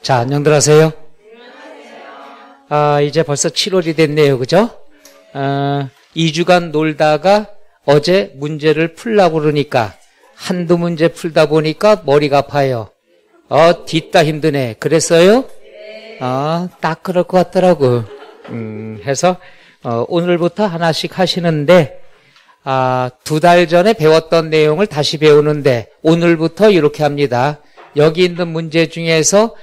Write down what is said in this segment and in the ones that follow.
자, 안녕들 하세요. 이제 벌써 7월이 됐네요. 그죠? 2주간 놀다가 어제 문제를 풀라고 그러니까 한두 문제 풀다 보니까 머리가 아파요. 뒷다 힘드네. 그랬어요? 딱 그럴 것 같더라고. 해서 오늘부터 하나씩 하시는데 2달 전에 배웠던 내용을 다시 배우는데 오늘부터 이렇게 합니다. 여기 있는 문제 중에서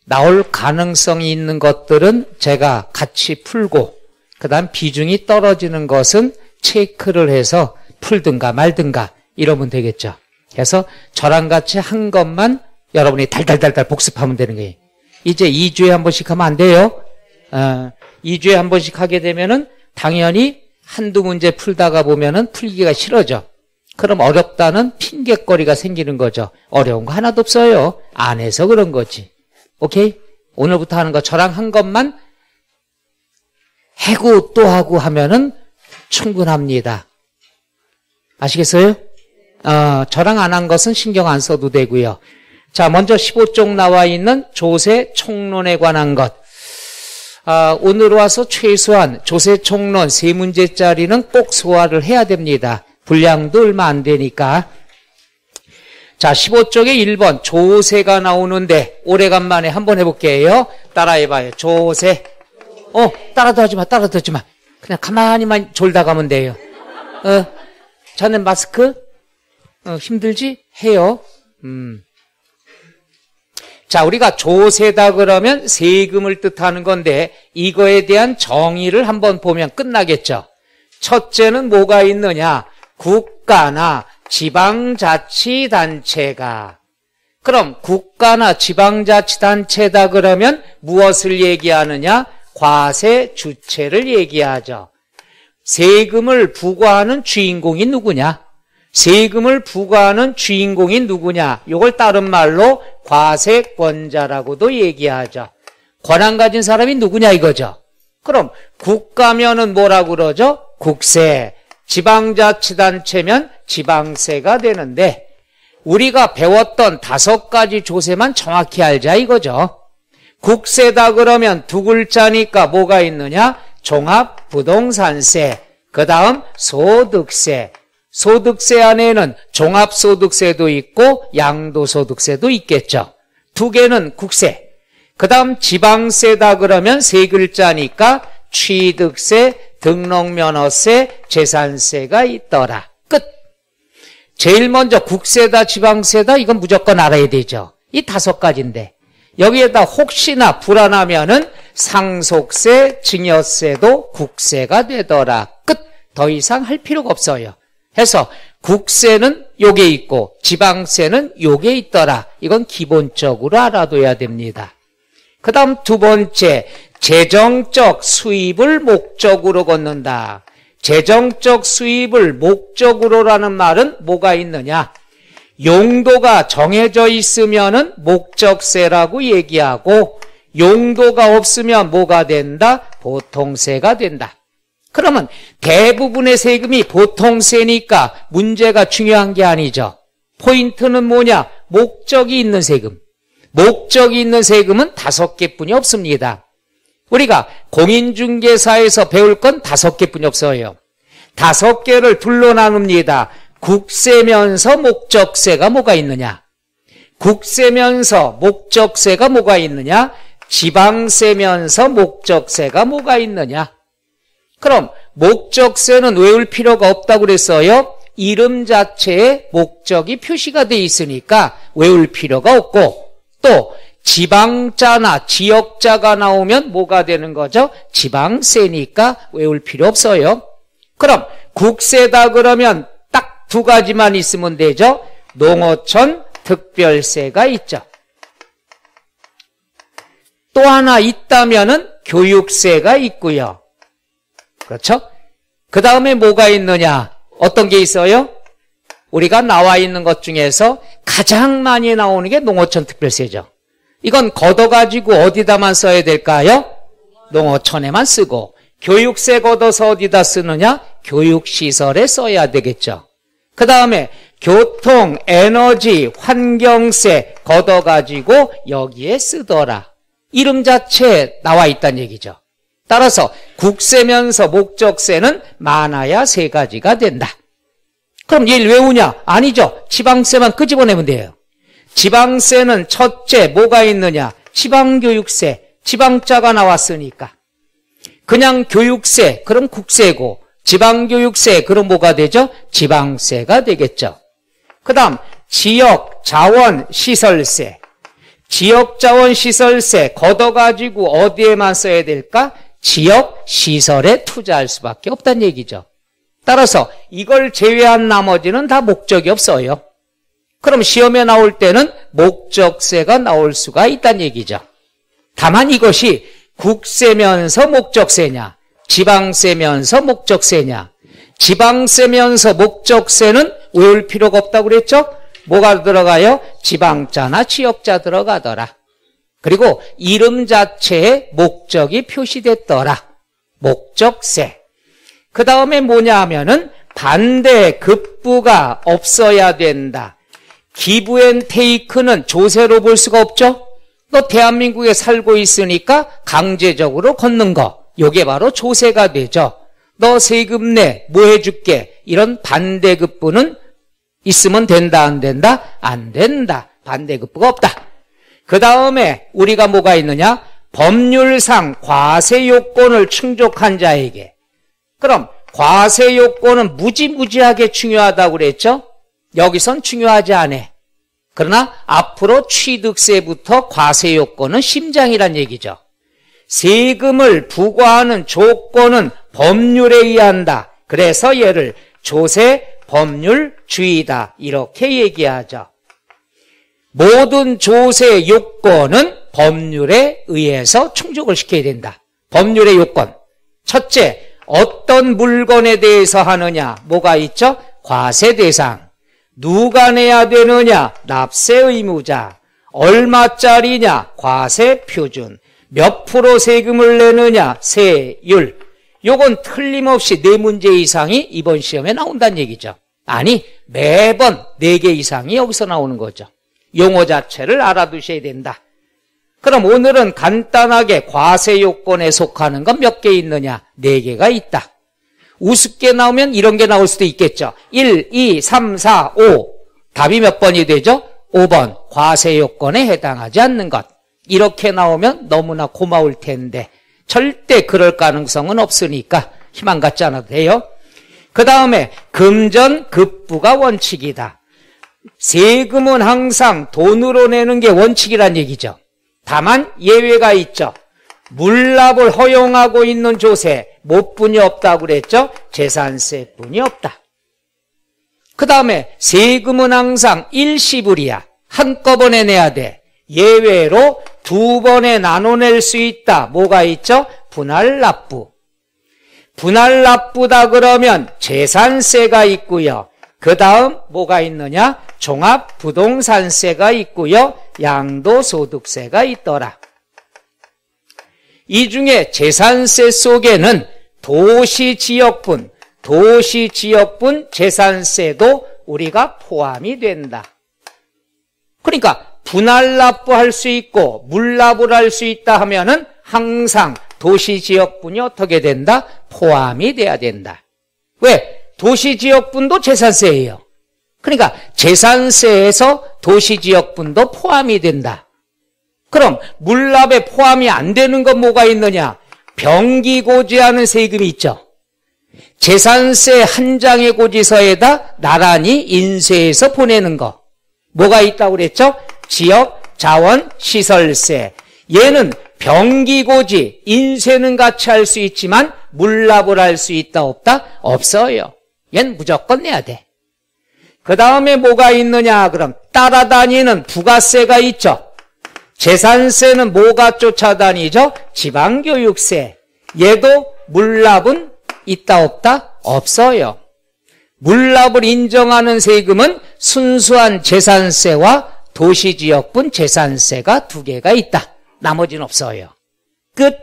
나올 가능성이 있는 것들은 제가 같이 풀고 그 다음 비중이 떨어지는 것은 체크를 해서 풀든가 말든가 이러면 되겠죠. 그래서 저랑 같이 한 것만 여러분이 달달달달 복습하면 되는 거예요. 이제 2주에 한 번씩 하면 안 돼요. 2주에 한 번씩 하게 되면은 당연히 한두 문제 풀다가 보면은 풀기가 싫어져. 그럼 어렵다는 핑곗거리가 생기는 거죠. 어려운 거 하나도 없어요. 안 해서 그런 거지. 오케이? 오늘부터 하는 거 저랑 한 것만 해고 또 하고 하면은 충분합니다. 아시겠어요? 저랑 안 한 것은 신경 안 써도 되고요. 자, 먼저 15쪽 나와 있는 조세 총론에 관한 것. 오늘 와서 최소한 조세 총론 3문제짜리는 꼭 소화를 해야 됩니다. 분량도 얼마 안 되니까. 자, 15쪽에 1번 조세가 나오는데 오래간만에 한번 해볼게요. 따라해봐요. 조세. 따라도 하지 마. 그냥 가만히만 졸다 가면 돼요. 자네 마스크? 힘들지? 해요. 자, 우리가 조세다 그러면 세금을 뜻하는 건데 이거에 대한 정의를 한번 보면 끝나겠죠. 첫째는 뭐가 있느냐? 국가나 지방자치단체가. 그럼 국가나 지방자치단체다 그러면 무엇을 얘기하느냐? 과세 주체를 얘기하죠. 세금을 부과하는 주인공이 누구냐? 세금을 부과하는 주인공이 누구냐? 이걸 다른 말로 과세권자라고도 얘기하죠. 권한 가진 사람이 누구냐 이거죠. 그럼 국가면은 뭐라고 그러죠? 국세. 지방자치단체면 지방세가 되는데 우리가 배웠던 5가지 조세만 정확히 알자 이거죠. 국세다 그러면 2글자니까 뭐가 있느냐? 종합부동산세, 그 다음 소득세. 소득세 안에는 종합소득세도 있고 양도소득세도 있겠죠. 2개는 국세. 그 다음 지방세다 그러면 3글자니까 취득세, 등록면허세, 재산세가 있더라. 끝. 제일 먼저 국세다 지방세다 이건 무조건 알아야 되죠. 이 5가지인데 여기에다 혹시나 불안하면은 상속세, 증여세도 국세가 되더라. 끝. 더 이상 할 필요가 없어요. 해서 국세는 요게 있고 지방세는 요게 있더라. 이건 기본적으로 알아둬야 됩니다. 그 다음 2번째, 재정적 수입을 목적으로 걷는다. 재정적 수입을 목적으로라는 말은 뭐가 있느냐? 용도가 정해져 있으면은 목적세라고 얘기하고 용도가 없으면 뭐가 된다? 보통세가 된다. 그러면 대부분의 세금이 보통세니까 문제가 중요한 게 아니죠. 포인트는 뭐냐? 목적이 있는 세금. 목적이 있는 세금은 5개뿐이 없습니다. 우리가 공인중개사에서 배울 건 5개뿐이 없어요. 5개를 둘로 나눕니다. 국세면서 목적세가 뭐가 있느냐? 국세면서 목적세가 뭐가 있느냐? 지방세면서 목적세가 뭐가 있느냐? 그럼 목적세는 외울 필요가 없다고 그랬어요. 이름 자체에 목적이 표시가 돼 있으니까 외울 필요가 없고 또 지방자나 지역자가 나오면 뭐가 되는 거죠? 지방세니까 외울 필요 없어요. 그럼 국세다 그러면 딱 2가지만 있으면 되죠. 농어촌 특별세가 있죠. 또 하나 있다면은 교육세가 있고요. 그렇죠? 그 다음에 뭐가 있느냐? 어떤 게 있어요? 우리가 나와 있는 것 중에서 가장 많이 나오는 게 농어촌 특별세죠. 이건 걷어가지고 어디다만 써야 될까요? 농어촌에만 쓰고 교육세 걷어서 어디다 쓰느냐? 교육시설에 써야 되겠죠. 그 다음에 교통, 에너지, 환경세 걷어가지고 여기에 쓰더라. 이름 자체에 나와 있다는 얘기죠. 따라서 국세면서 목적세는 많아야 세 가지가 된다. 그럼 얘를 외우냐? 아니죠. 지방세만 끄집어내면 돼요. 지방세는 첫째 뭐가 있느냐? 지방교육세, 지방자가 나왔으니까. 그냥 교육세, 그럼 국세고, 지방교육세, 그럼 뭐가 되죠? 지방세가 되겠죠. 그 다음 지역자원시설세. 지역자원시설세 걷어가지고 어디에만 써야 될까? 지역시설에 투자할 수밖에 없다는 얘기죠. 따라서 이걸 제외한 나머지는 다 목적이 없어요. 그럼 시험에 나올 때는 목적세가 나올 수가 있다는 얘기죠. 다만 이것이 국세면서 목적세냐, 지방세면서 목적세냐. 지방세면서 목적세는 외울 필요가 없다고 그랬죠? 뭐가 들어가요? 지방자나 지역자 들어가더라. 그리고 이름 자체에 목적이 표시됐더라. 목적세. 그 다음에 뭐냐 하면은 반대 급부가 없어야 된다. 기브 앤 테이크는 조세로 볼 수가 없죠? 너 대한민국에 살고 있으니까 강제적으로 걷는 거. 요게 바로 조세가 되죠. 너 세금 내, 뭐 해줄게. 이런 반대급부는 있으면 된다, 안 된다? 안 된다. 반대급부가 없다. 그 다음에 우리가 뭐가 있느냐? 법률상 과세요건을 충족한 자에게. 그럼 과세요건은 무지무지하게 중요하다고 그랬죠? 여기선 중요하지 않아. 그러나 앞으로 취득세부터 과세요건은 심장이란 얘기죠. 세금을 부과하는 조건은 법률에 의한다. 그래서 얘를 조세 법률주의다. 이렇게 얘기하죠. 모든 조세 요건은 법률에 의해서 충족을 시켜야 된다. 법률의 요건. 첫째, 어떤 물건에 대해서 하느냐. 뭐가 있죠? 과세 대상. 누가 내야 되느냐? 납세 의무자. 얼마짜리냐? 과세 표준. 몇 프로 세금을 내느냐? 세율. 요건 틀림없이 4문제 이상이 이번 시험에 나온다는 얘기죠. 아니, 매번 4개 이상이 여기서 나오는 거죠. 용어 자체를 알아두셔야 된다. 그럼 오늘은 간단하게 과세 요건에 속하는 건 몇 개 있느냐? 4개가 있다. 우습게 나오면 이런 게 나올 수도 있겠죠. 1, 2, 3, 4, 5. 답이 몇 번이 되죠? 5번. 과세 요건에 해당하지 않는 것. 이렇게 나오면 너무나 고마울 텐데 절대 그럴 가능성은 없으니까 희망 갖지 않아도 돼요. 그 다음에 금전 급부가 원칙이다. 세금은 항상 돈으로 내는 게 원칙이란 얘기죠. 다만 예외가 있죠. 물납을 허용하고 있는 조세 뭐 뿐이 없다고 그랬죠? 재산세뿐이 없다. 그 다음에 세금은 항상 일시불이야. 한꺼번에 내야 돼. 예외로 2번에 나눠낼 수 있다. 뭐가 있죠? 분할납부. 분할납부다 그러면 재산세가 있고요. 그 다음 뭐가 있느냐? 종합부동산세가 있고요. 양도소득세가 있더라. 이 중에 재산세 속에는 도시지역분 재산세도 우리가 포함이 된다. 그러니까 분할납부 할 수 있고 물납을 할 수 있다 하면은 항상 도시지역분이 어떻게 된다? 포함이 돼야 된다. 왜? 도시지역분도 재산세예요. 그러니까 재산세에서 도시지역분도 포함이 된다. 그럼 물납에 포함이 안 되는 건 뭐가 있느냐? 병기고지하는 세금이 있죠. 재산세 한 장의 고지서에다 나란히 인쇄해서 보내는 거. 뭐가 있다고 그랬죠? 지역, 자원, 시설세. 얘는 병기고지, 인쇄는 같이 할 수 있지만 물납을 할 수 있다 없다? 없어요. 얘는 무조건 내야 돼. 그 다음에 뭐가 있느냐? 그럼 따라다니는 부가세가 있죠. 재산세는 뭐가 쫓아다니죠? 지방교육세. 얘도 물납은 있다 없다? 없어요. 물납을 인정하는 세금은 순수한 재산세와 도시지역분 재산세가 2개가 있다. 나머지는 없어요. 끝.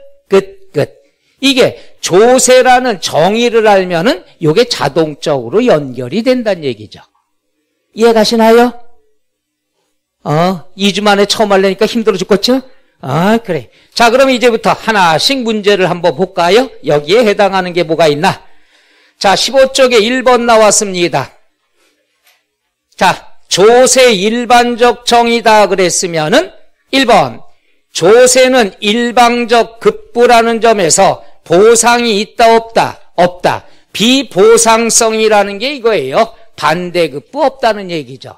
이게 조세라는 정의를 알면은 이게 자동적으로 연결이 된다는 얘기죠. 이해 가시나요? 2주 만에 처음 하려니까 힘들어 죽겠죠? 그래. 자, 그럼 이제부터 하나씩 문제를 한번 볼까요? 여기에 해당하는 게 뭐가 있나? 자, 15쪽에 1번 나왔습니다. 자, 조세 일반적 정의다 그랬으면은 1번. 조세는 일방적 급부라는 점에서 보상이 있다 없다? 없다. 비보상성이라는 게 이거예요. 반대급부 없다는 얘기죠.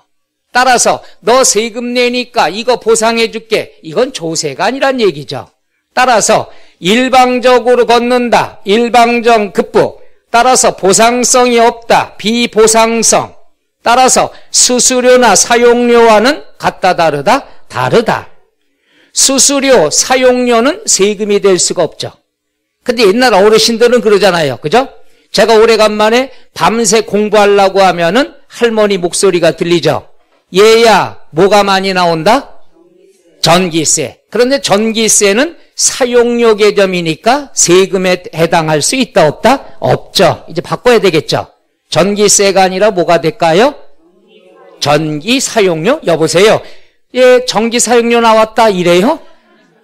따라서 너 세금 내니까 이거 보상해 줄게. 이건 조세가 아니란 얘기죠. 따라서 일방적으로 걷는다. 일방적 급부. 따라서 보상성이 없다. 비보상성. 따라서 수수료나 사용료와는 같다 다르다? 다르다. 수수료, 사용료는 세금이 될 수가 없죠. 근데 옛날 어르신들은 그러잖아요. 그죠? 제가 오래간만에 밤새 공부하려고 하면은 할머니 목소리가 들리죠. 얘야, 뭐가 많이 나온다? 전기세. 그런데 전기세는 사용료 개념이니까 세금에 해당할 수 있다 없다? 없죠. 이제 바꿔야 되겠죠. 전기세가 아니라 뭐가 될까요? 전기 사용료? 여보세요. 예, 전기 사용료 나왔다 이래요?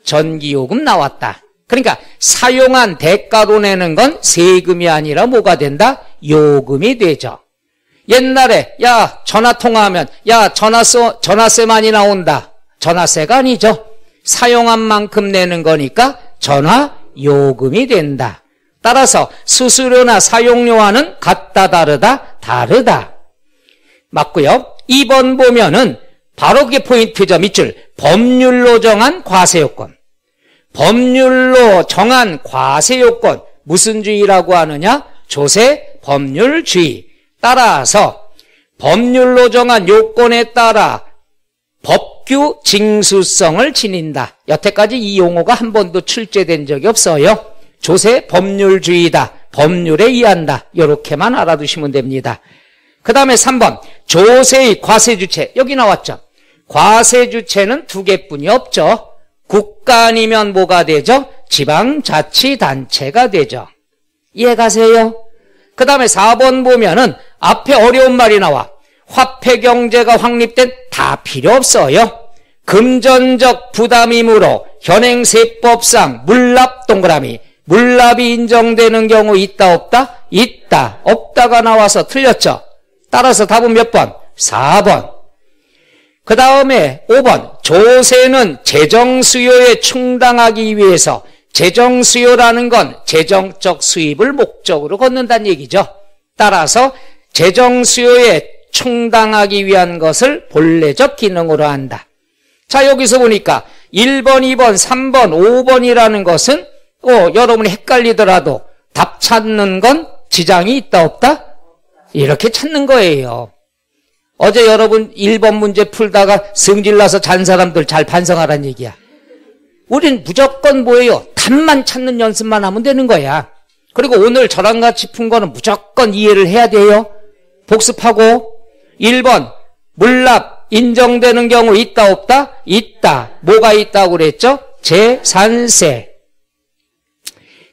전기요금 나왔다. 그러니까 사용한 대가로 내는 건 세금이 아니라 뭐가 된다? 요금이 되죠. 옛날에 야 전화 통화하면 야 전화세 많이 나온다. 전화세가 아니죠. 사용한 만큼 내는 거니까 전화요금이 된다. 따라서 수수료나 사용료와는 같다 다르다? 다르다. 맞고요. 2번 보면은 바로 그게 포인트죠. 밑줄. 법률로 정한 과세요건. 법률로 정한 과세요건. 무슨 주의라고 하느냐? 조세 법률주의. 따라서 법률로 정한 요건에 따라 법규 징수성을 지닌다. 여태까지 이 용어가 한 번도 출제된 적이 없어요. 조세 법률주의다. 법률에 의한다. 이렇게만 알아두시면 됩니다. 그 다음에 3번 조세의 과세주체. 여기 나왔죠. 과세주체는 두 개뿐이 없죠. 국가 아니면 뭐가 되죠? 지방자치단체가 되죠. 이해가세요? 그 다음에 4번 보면은 앞에 어려운 말이 나와. 화폐경제가 확립된 다 필요 없어요. 금전적 부담이므로 현행세법상 물납 동그라미. 물납이 인정되는 경우 있다 없다? 있다. 없다가 나와서 틀렸죠. 따라서 답은 몇 번? 4번. 그 다음에 5번. 조세는 재정수요에 충당하기 위해서. 재정수요라는 건 재정적 수입을 목적으로 걷는다는 얘기죠. 따라서 재정수요에 충당하기 위한 것을 본래적 기능으로 한다. 자, 여기서 보니까 1번, 2번, 3번, 5번이라는 것은 여러분이 헷갈리더라도 답 찾는 건 지장이 있다 없다? 이렇게 찾는 거예요. 어제 여러분 1번 문제 풀다가 성질나서 잔 사람들 잘 반성하라는 얘기야. 우린 무조건 뭐예요? 답만 찾는 연습만 하면 되는 거야. 그리고 오늘 저랑 같이 푼 거는 무조건 이해를 해야 돼요. 복습하고 1번 물납 인정되는 경우 있다 없다? 있다. 뭐가 있다고 그랬죠? 재산세.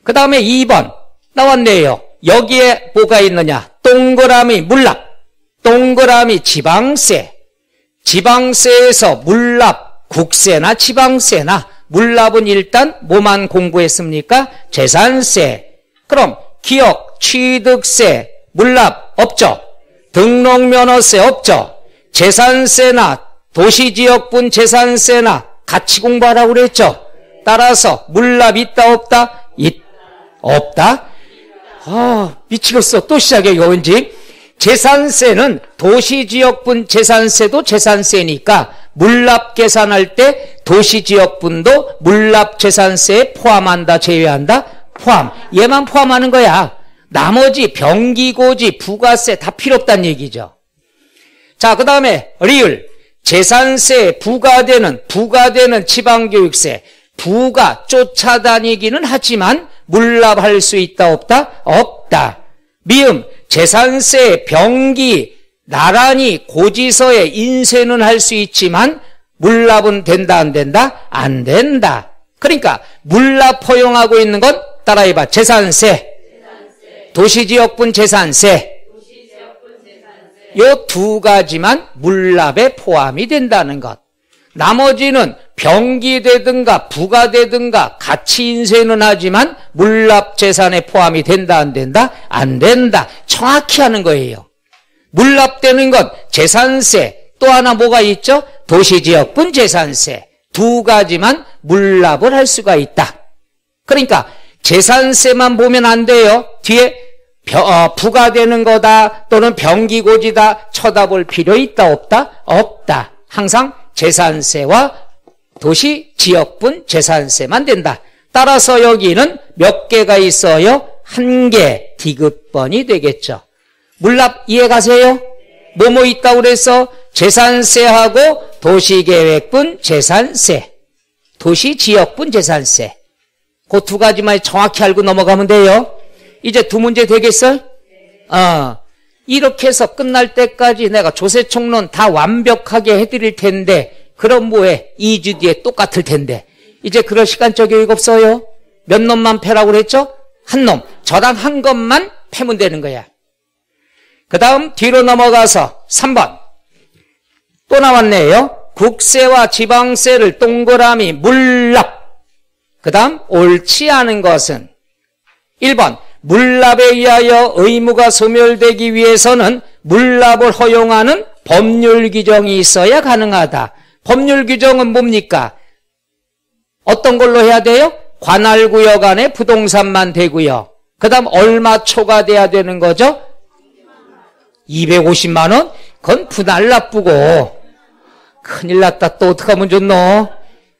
그 다음에 2번 나왔네요. 여기에 뭐가 있느냐? 동그라미 물납, 동그라미 지방세. 지방세에서 물납 국세나 지방세나 물납은 일단 뭐만 공부했습니까? 재산세. 그럼 기업 취득세 물납 없죠? 등록면허세 없죠? 재산세나 도시지역분 재산세나 같이 공부하라고 그랬죠? 따라서 물납 있다 없다? 없다? 미치겠어. 또 시작해. 이거 왠지 재산세는 도시지역분 재산세도 재산세니까 물납 계산할 때 도시지역분도 물납 재산세에 포함한다 제외한다? 포함. 얘만 포함하는 거야. 나머지 병기고지 부가세 다 필요 없다는 얘기죠. 자, 그 다음에 리을 재산세에 부과되는 지방교육세. 부가 쫓아다니기는 하지만 물납할 수 있다 없다? 없다. 미음 재산세 병기 나란히 고지서에 인쇄는 할 수 있지만 물납은 된다 안 된다? 안 된다. 그러니까 물납 허용하고 있는 건 따라해봐. 재산세, 도시지역분 재산세, 요 두 가지만 물납에 포함이 된다는 것. 나머지는 병기되든가 부가되든가 같이 인쇄는 하지만 물납재산에 포함이 된다 안 된다? 안 된다. 정확히 하는 거예요. 물납되는 것 재산세, 또 하나 뭐가 있죠? 도시지역분 재산세. 두 가지만 물납을 할 수가 있다. 그러니까 재산세만 보면 안 돼요. 뒤에 부가되는 거다 또는 병기고지다 쳐다볼 필요 있다 없다? 없다. 항상 재산세와 도시지역분 재산세만 된다. 따라서 여기는 몇 개가 있어요? 한 개 디귿번이 되겠죠. 물납 이해가세요? 뭐뭐 있다고 그래서 재산세하고 도시계획분 재산세, 도시지역분 재산세. 그 두 가지만 정확히 알고 넘어가면 돼요. 이제 두 문제 되겠어요? 이렇게 해서 끝날 때까지 내가 조세총론 다 완벽하게 해드릴 텐데 그럼 뭐해? 2주 뒤에 똑같을 텐데 이제 그럴 시간적 여유 없어요. 몇 놈만 패라고 그랬죠? 한 놈. 저랑 한 것만 패면 되는 거야. 그 다음 뒤로 넘어가서 3번 또 나왔네요. 국세와 지방세를 동그라미 물납. 그 다음 옳지 않은 것은 1번 물납에 의하여 의무가 소멸되기 위해서는 물납을 허용하는 법률 규정이 있어야 가능하다. 법률 규정은 뭡니까? 어떤 걸로 해야 돼요? 관할구역 안에 부동산만 되고요. 그 다음 얼마 초과돼야 되는 거죠? 250만 원? 그건 분할 납부고 큰일 났다. 또 어떡하면 좋노?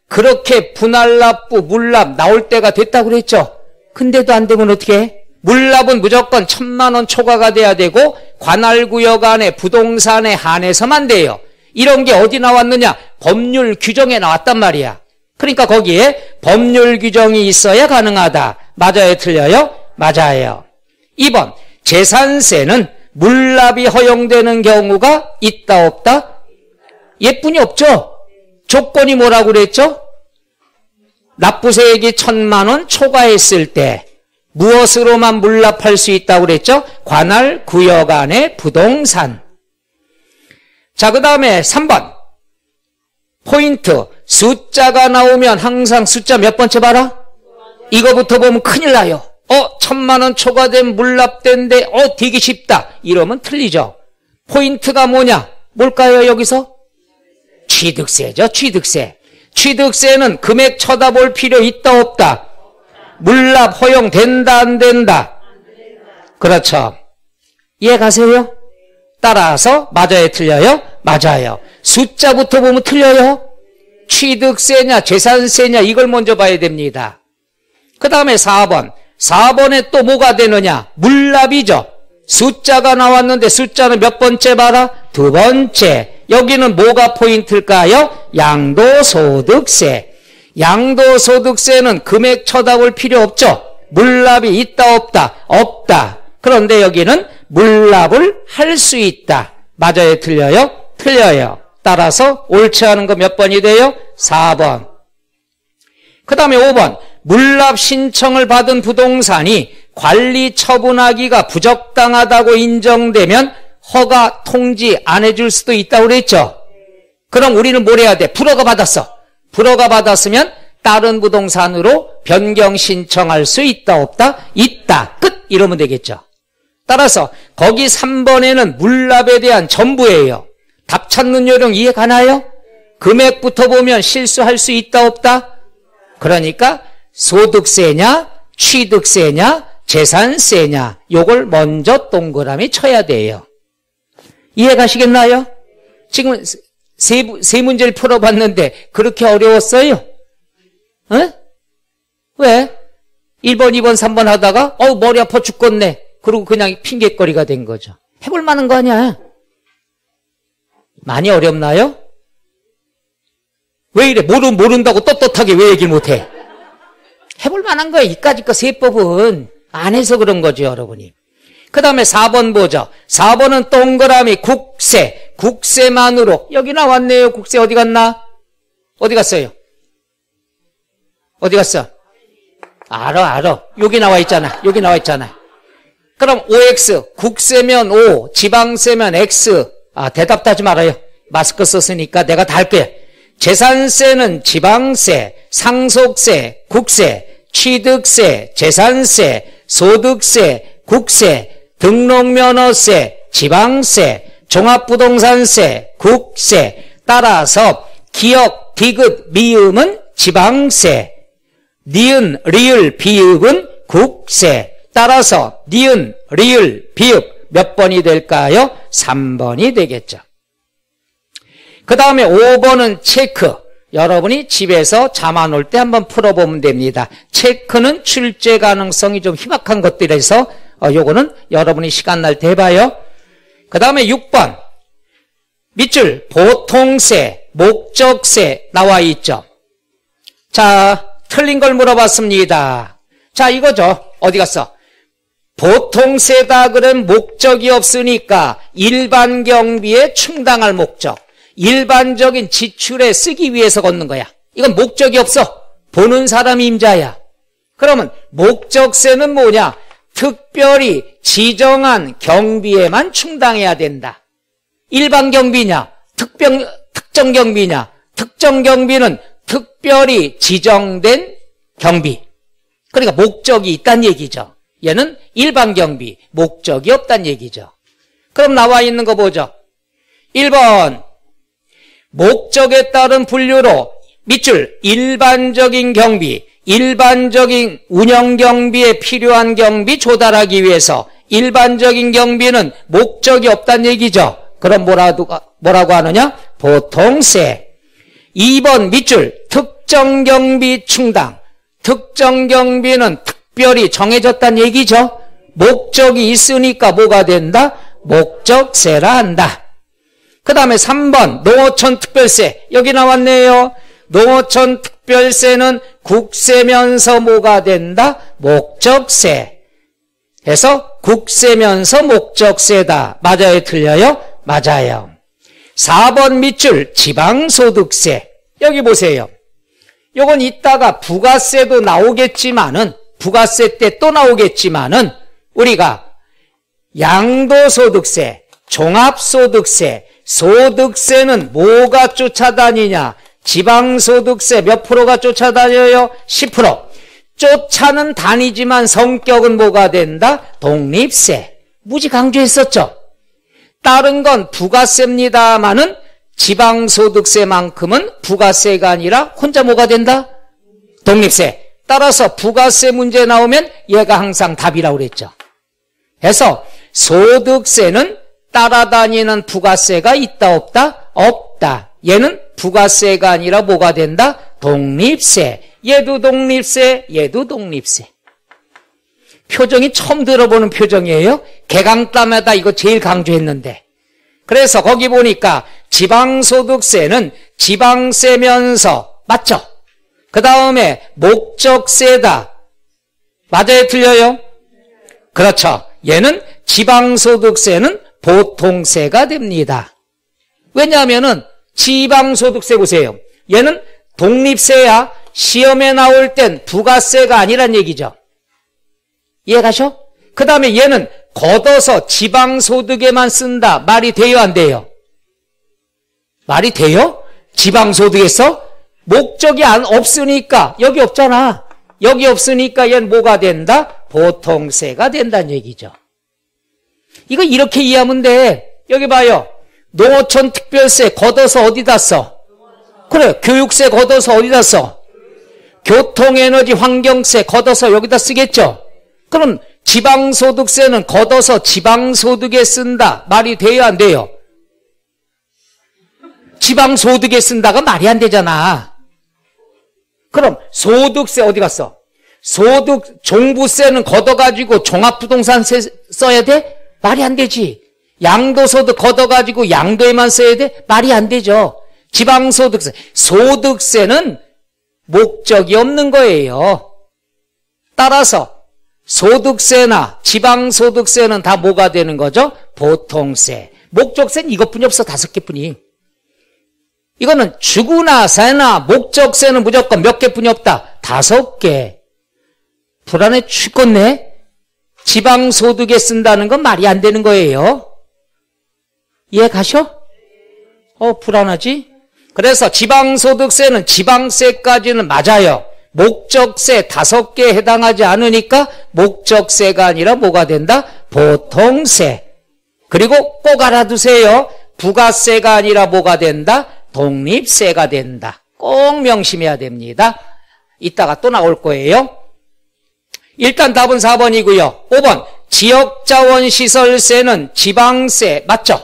그렇게 분할 납부, 물납 나올 때가 됐다고 그랬죠? 근데도 안 되면 어떻게 해? 물납은 무조건 1,000만 원 초과가 돼야 되고 관할구역 안에 부동산에 한해서만 돼요. 이런 게 어디 나왔느냐? 법률 규정에 나왔단 말이야. 그러니까 거기에 법률 규정이 있어야 가능하다. 맞아요? 틀려요? 맞아요. 2번 재산세는 물납이 허용되는 경우가 있다 없다? 예뿐이 없죠? 조건이 뭐라고 그랬죠? 납부세액이 1,000만 원 초과했을 때 무엇으로만 물납할 수 있다고 그랬죠? 관할 구역 안의 부동산. 자, 그 다음에 3번 포인트. 숫자가 나오면 항상 숫자 몇 번째 봐라? 이거부터 보면 큰일 나요. 1,000만 원 초과된 물납된데 되게 쉽다. 이러면 틀리죠. 포인트가 뭐냐? 뭘까요 여기서? 취득세죠. 취득세. 취득세는 금액 쳐다볼 필요 있다 없다? 물납 허용된다 안 된다? 그렇죠. 이해가세요? 따라서 맞아요 틀려요? 맞아요. 숫자부터 보면 틀려요. 취득세냐 재산세냐 이걸 먼저 봐야 됩니다. 그 다음에 4번. 4번에 또 뭐가 되느냐? 물납이죠. 숫자가 나왔는데 숫자는 몇 번째 봐라? 두 번째. 여기는 뭐가 포인트일까요? 양도소득세. 양도소득세는 금액 쳐다볼 필요 없죠. 물납이 있다 없다? 없다. 그런데 여기는 물납을 할 수 있다. 맞아요 틀려요? 틀려요. 따라서 옳지 않은 거 몇 번이 돼요? 4번. 그 다음에 5번. 물납 신청을 받은 부동산이 관리 처분하기가 부적당하다고 인정되면 허가 통지 안 해줄 수도 있다고 그랬죠. 그럼 우리는 뭘 해야 돼? 불허가 받았어. 불허가 받았으면 다른 부동산으로 변경 신청할 수 있다 없다? 있다. 끝. 이러면 되겠죠. 따라서 거기 3번에는 물납에 대한 전부예요. 답 찾는 요령 이해 가나요? 금액부터 보면 실수할 수 있다 없다? 그러니까 소득세냐 취득세냐 재산세냐 요걸 먼저 동그라미 쳐야 돼요. 이해 가시겠나요? 지금 세 문제를 풀어봤는데 그렇게 어려웠어요? 에? 왜? 1번 2번 3번 하다가 머리 아파 죽겠네 그리고 그냥 핑계거리가 된 거죠. 해볼 만한 거 아니야. 많이 어렵나요? 왜 이래? 모른다고 떳떳하게 왜 얘기를 못해? 해볼 만한 거예요. 이까짓 거 세법은 안 해서 그런 거죠, 여러분이. 그 다음에 4번 보죠. 4번은 동그라미 국세. 국세만으로. 여기 나왔네요. 국세 어디 갔나? 어디 갔어요? 어디 갔어? 알아. 여기 나와 있잖아. 여기 나와 있잖아. 그럼 OX, 국세면 O, 지방세면 X. 대답도 하지 말아요. 마스크 썼으니까 내가 다 할게요. 재산세는 지방세, 상속세, 국세, 취득세, 재산세, 소득세, 국세, 등록면허세, 지방세, 종합부동산세, 국세. 따라서 기역, 디귿, 미음은 지방세, 니은, 리을, 비읍은 국세. 따라서 니은, 리을, 비읍 몇 번이 될까요? 3번이 되겠죠. 그 다음에 5번은 체크. 여러분이 집에서 잠 안 올 때 한번 풀어보면 됩니다. 체크는 출제 가능성이 좀 희박한 것들에서 요거는 여러분이 시간 날 때 해봐요. 그 다음에 6번 밑줄 보통세, 목적세 나와 있죠. 자, 틀린 걸 물어봤습니다. 자, 이거죠. 어디 갔어? 보통세다 그러면 목적이 없으니까 일반 경비에 충당할 목적, 일반적인 지출에 쓰기 위해서 걷는 거야. 이건 목적이 없어. 보는 사람이 임자야. 그러면 목적세는 뭐냐? 특별히 지정한 경비에만 충당해야 된다. 일반 경비냐? 특정 경비냐? 특정 경비는 특별히 지정된 경비. 그러니까 목적이 있다는 얘기죠. 얘는 일반 경비, 목적이 없다는 얘기죠. 그럼 나와 있는 거 보죠. 1번 목적에 따른 분류로 밑줄 일반적인 경비, 일반적인 운영 경비에 필요한 경비 조달하기 위해서 일반적인 경비는 목적이 없다는 얘기죠. 그럼 뭐라고 하느냐? 보통세. 2번 밑줄 특정 경비 충당. 특정 경비는 특별히 정해졌다는 얘기죠. 목적이 있으니까 뭐가 된다? 목적세라 한다. 그 다음에 3번 농어촌 특별세. 여기 나왔네요. 농어촌 특별세는 국세면서 뭐가 된다? 목적세. 해서 국세면서 목적세다. 맞아요? 틀려요? 맞아요. 4번 밑줄 지방소득세. 여기 보세요. 요건 이따가 부가세도 나오겠지만은, 부가세 때 또 나오겠지만은, 우리가 양도소득세, 종합소득세, 소득세는 뭐가 쫓아다니냐? 지방소득세 몇 프로가 쫓아다녀요? 10%. 쫓아는 다니지만 성격은 뭐가 된다? 독립세. 무지 강조했었죠. 다른 건 부가세입니다마는 지방소득세만큼은 부가세가 아니라 혼자 뭐가 된다? 독립세. 따라서 부가세 문제 나오면 얘가 항상 답이라고 그랬죠. 그래서 소득세는 따라다니는 부가세가 있다 없다? 없다. 얘는 부가세가 아니라 뭐가 된다? 독립세. 얘도 독립세, 얘도 독립세. 표정이 처음 들어보는 표정이에요. 개강따마다 이거 제일 강조했는데. 그래서 거기 보니까 지방소득세는 지방세면서 맞죠? 그 다음에 목적세다. 맞아요? 틀려요? 그렇죠. 얘는 지방소득세는 보통세가 됩니다. 왜냐하면은 지방소득세 보세요. 얘는 독립세야. 시험에 나올 땐 부가세가 아니란 얘기죠. 이해가셔? 그 다음에 얘는 걷어서 지방소득에만 쓴다. 말이 돼요? 안 돼요? 말이 돼요? 지방소득에서? 목적이 없으니까 여기 없잖아. 여기 없으니까 얘는 뭐가 된다? 보통세가 된다는 얘기죠. 이거 이렇게 이해하면 돼. 여기 봐요. 농어촌 특별세 걷어서 어디다 써? 그래, 교육세 걷어서 어디다 써? 교통에너지 환경세 걷어서 여기다 쓰겠죠. 그럼 지방소득세는 걷어서 지방소득에 쓴다. 말이 돼요? 안 돼요? 지방소득에 쓴다가 말이 안 되잖아. 그럼 소득세 어디 갔어? 종부세는 걷어가지고 종합부동산세 써야 돼? 말이 안 되지. 양도소득 걷어가지고 양도에만 써야 돼? 말이 안 되죠. 지방소득세. 소득세는 목적이 없는 거예요. 따라서 소득세나 지방소득세는 다 뭐가 되는 거죠? 보통세. 목적세는 이것뿐이 없어. 5개뿐이. 이거는 주구나세나 목적세는 무조건 몇 개뿐이 없다. 5개. 불안해 죽겠네. 지방소득에 쓴다는 건 말이 안 되는 거예요. 이해 가셔? 불안하지? 그래서 지방소득세는 지방세까지는 맞아요. 목적세 5개에 해당하지 않으니까 목적세가 아니라 뭐가 된다? 보통세. 그리고 꼭 알아두세요. 부가세가 아니라 뭐가 된다? 독립세가 된다. 꼭 명심해야 됩니다. 이따가 또 나올 거예요. 일단 답은 4번이고요. 5번 지역자원시설세는 지방세 맞죠?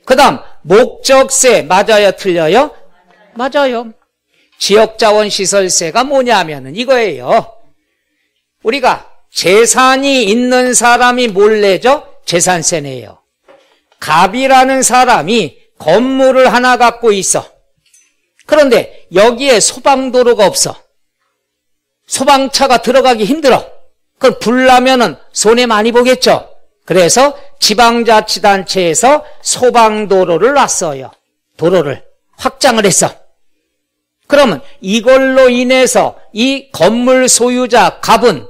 그 다음 목적세 맞아요? 틀려요? 맞아요. 지역자원시설세가 뭐냐면은 이거예요. 우리가 재산이 있는 사람이 뭘 내죠? 재산세 내요. 갑이라는 사람이 건물을 하나 갖고 있어. 그런데 여기에 소방도로가 없어. 소방차가 들어가기 힘들어. 그럼 불 나면은 손해 많이 보겠죠? 그래서 지방자치단체에서 소방도로를 놨어요. 도로를 확장을 했어. 그러면 이걸로 인해서 이 건물 소유자 갑은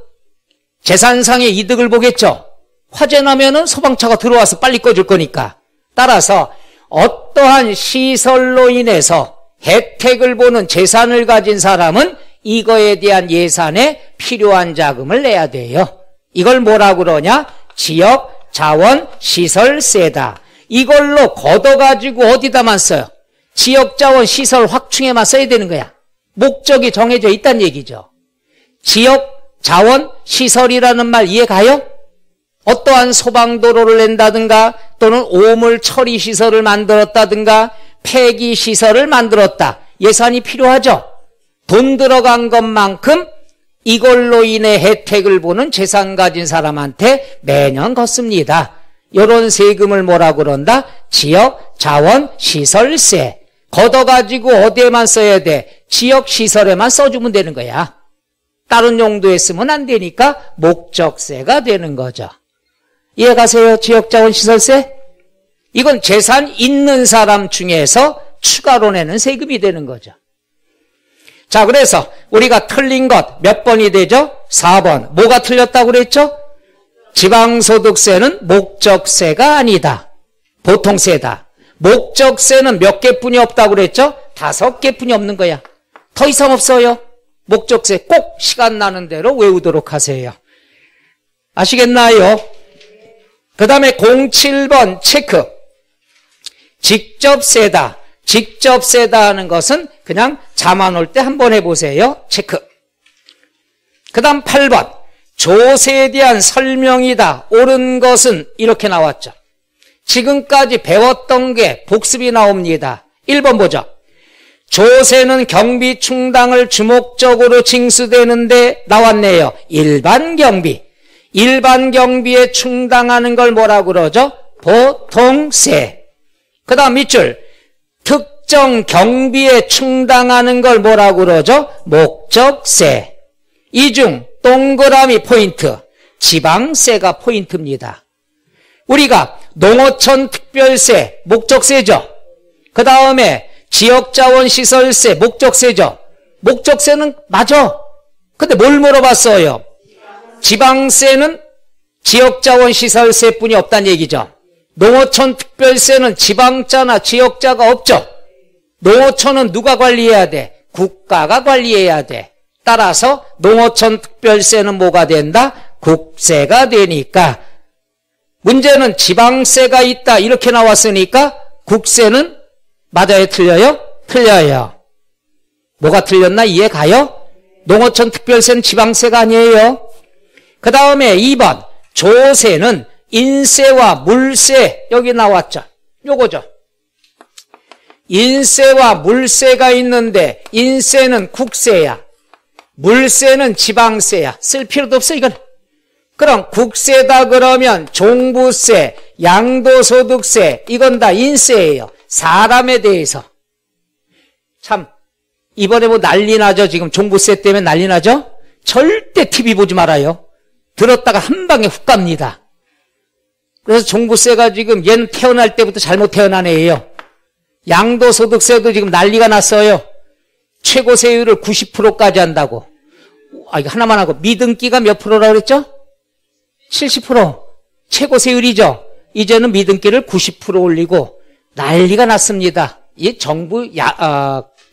재산상의 이득을 보겠죠? 화재 나면은 소방차가 들어와서 빨리 꺼줄 거니까. 따라서 어떠한 시설로 인해서 혜택을 보는 재산을 가진 사람은 이거에 대한 예산에 필요한 자금을 내야 돼요. 이걸 뭐라고 그러냐? 지역자원시설세다. 이걸로 걷어가지고 어디다만 써요? 지역자원시설 확충에만 써야 되는 거야. 목적이 정해져 있다는 얘기죠. 지역자원시설이라는 말 이해 가요? 어떠한 소방도로를 낸다든가 또는 오물처리시설을 만들었다든가 폐기시설을 만들었다. 예산이 필요하죠. 돈 들어간 것만큼 이걸로 인해 혜택을 보는 재산 가진 사람한테 매년 걷습니다. 이런 세금을 뭐라고 그런다? 지역자원시설세. 걷어가지고 어디에만 써야 돼? 지역시설에만 써주면 되는 거야. 다른 용도에 쓰면 안 되니까 목적세가 되는 거죠. 이해 가세요? 지역자원시설세? 이건 재산 있는 사람 중에서 추가로 내는 세금이 되는 거죠. 자, 그래서 우리가 틀린 것 몇 번이 되죠? 4번. 뭐가 틀렸다고 그랬죠? 지방소득세는 목적세가 아니다. 보통세다. 목적세는 몇 개뿐이 없다고 그랬죠? 5개뿐이 없는 거야. 더 이상 없어요. 목적세 꼭 시간 나는 대로 외우도록 하세요. 아시겠나요? 그 다음에 07번 체크. 직접세다. 직접세다 하는 것은 그냥 자만 올 때 한번 해보세요. 체크. 그 다음 8번. 조세에 대한 설명이다. 옳은 것은 이렇게 나왔죠. 지금까지 배웠던 게 복습이 나옵니다. 1번 보죠. 조세는 경비 충당을 주목적으로 징수되는데 나왔네요. 일반 경비. 일반 경비에 충당하는 걸 뭐라고 그러죠? 보통세. 그 다음 밑줄. 특정 경비에 충당하는 걸 뭐라고 그러죠? 목적세. 이 중 동그라미 포인트. 지방세가 포인트입니다. 우리가 농어촌 특별세, 목적세죠. 그 다음에 지역자원시설세, 목적세죠. 목적세는 맞아. 근데 뭘 물어봤어요? 지방세는 지역자원시설세뿐이 없다는 얘기죠. 농어촌 특별세는 지방자나 지역자가 없죠. 농어촌은 누가 관리해야 돼? 국가가 관리해야 돼. 따라서 농어촌 특별세는 뭐가 된다? 국세가 되니까. 문제는 지방세가 있다 이렇게 나왔으니까 국세는 맞아요? 틀려요? 틀려요. 뭐가 틀렸나 이해 가요? 농어촌 특별세는 지방세가 아니에요. 그 다음에 2번 조세는 인세와 물세. 여기 나왔죠. 요거죠. 인세와 물세가 있는데 인세는 국세야. 물세는 지방세야. 쓸 필요도 없어 이건. 그럼 국세다 그러면 종부세, 양도소득세 이건 다 인세예요. 사람에 대해서. 참 이번에 뭐 난리 나죠. 지금 종부세 때문에 난리 나죠. 절대 TV 보지 말아요. 들었다가 한 방에 훅 갑니다. 그래서 종부세가 지금 얘는 태어날 때부터 잘못 태어난 애예요. 양도소득세도 지금 난리가 났어요. 최고 세율을 90%까지 한다고. 이거 하나만 하고 미등기가 몇 프로라고 그랬죠? 70% 최고 세율이죠. 이제는 믿음기를 90% 올리고 난리가 났습니다. 이 정부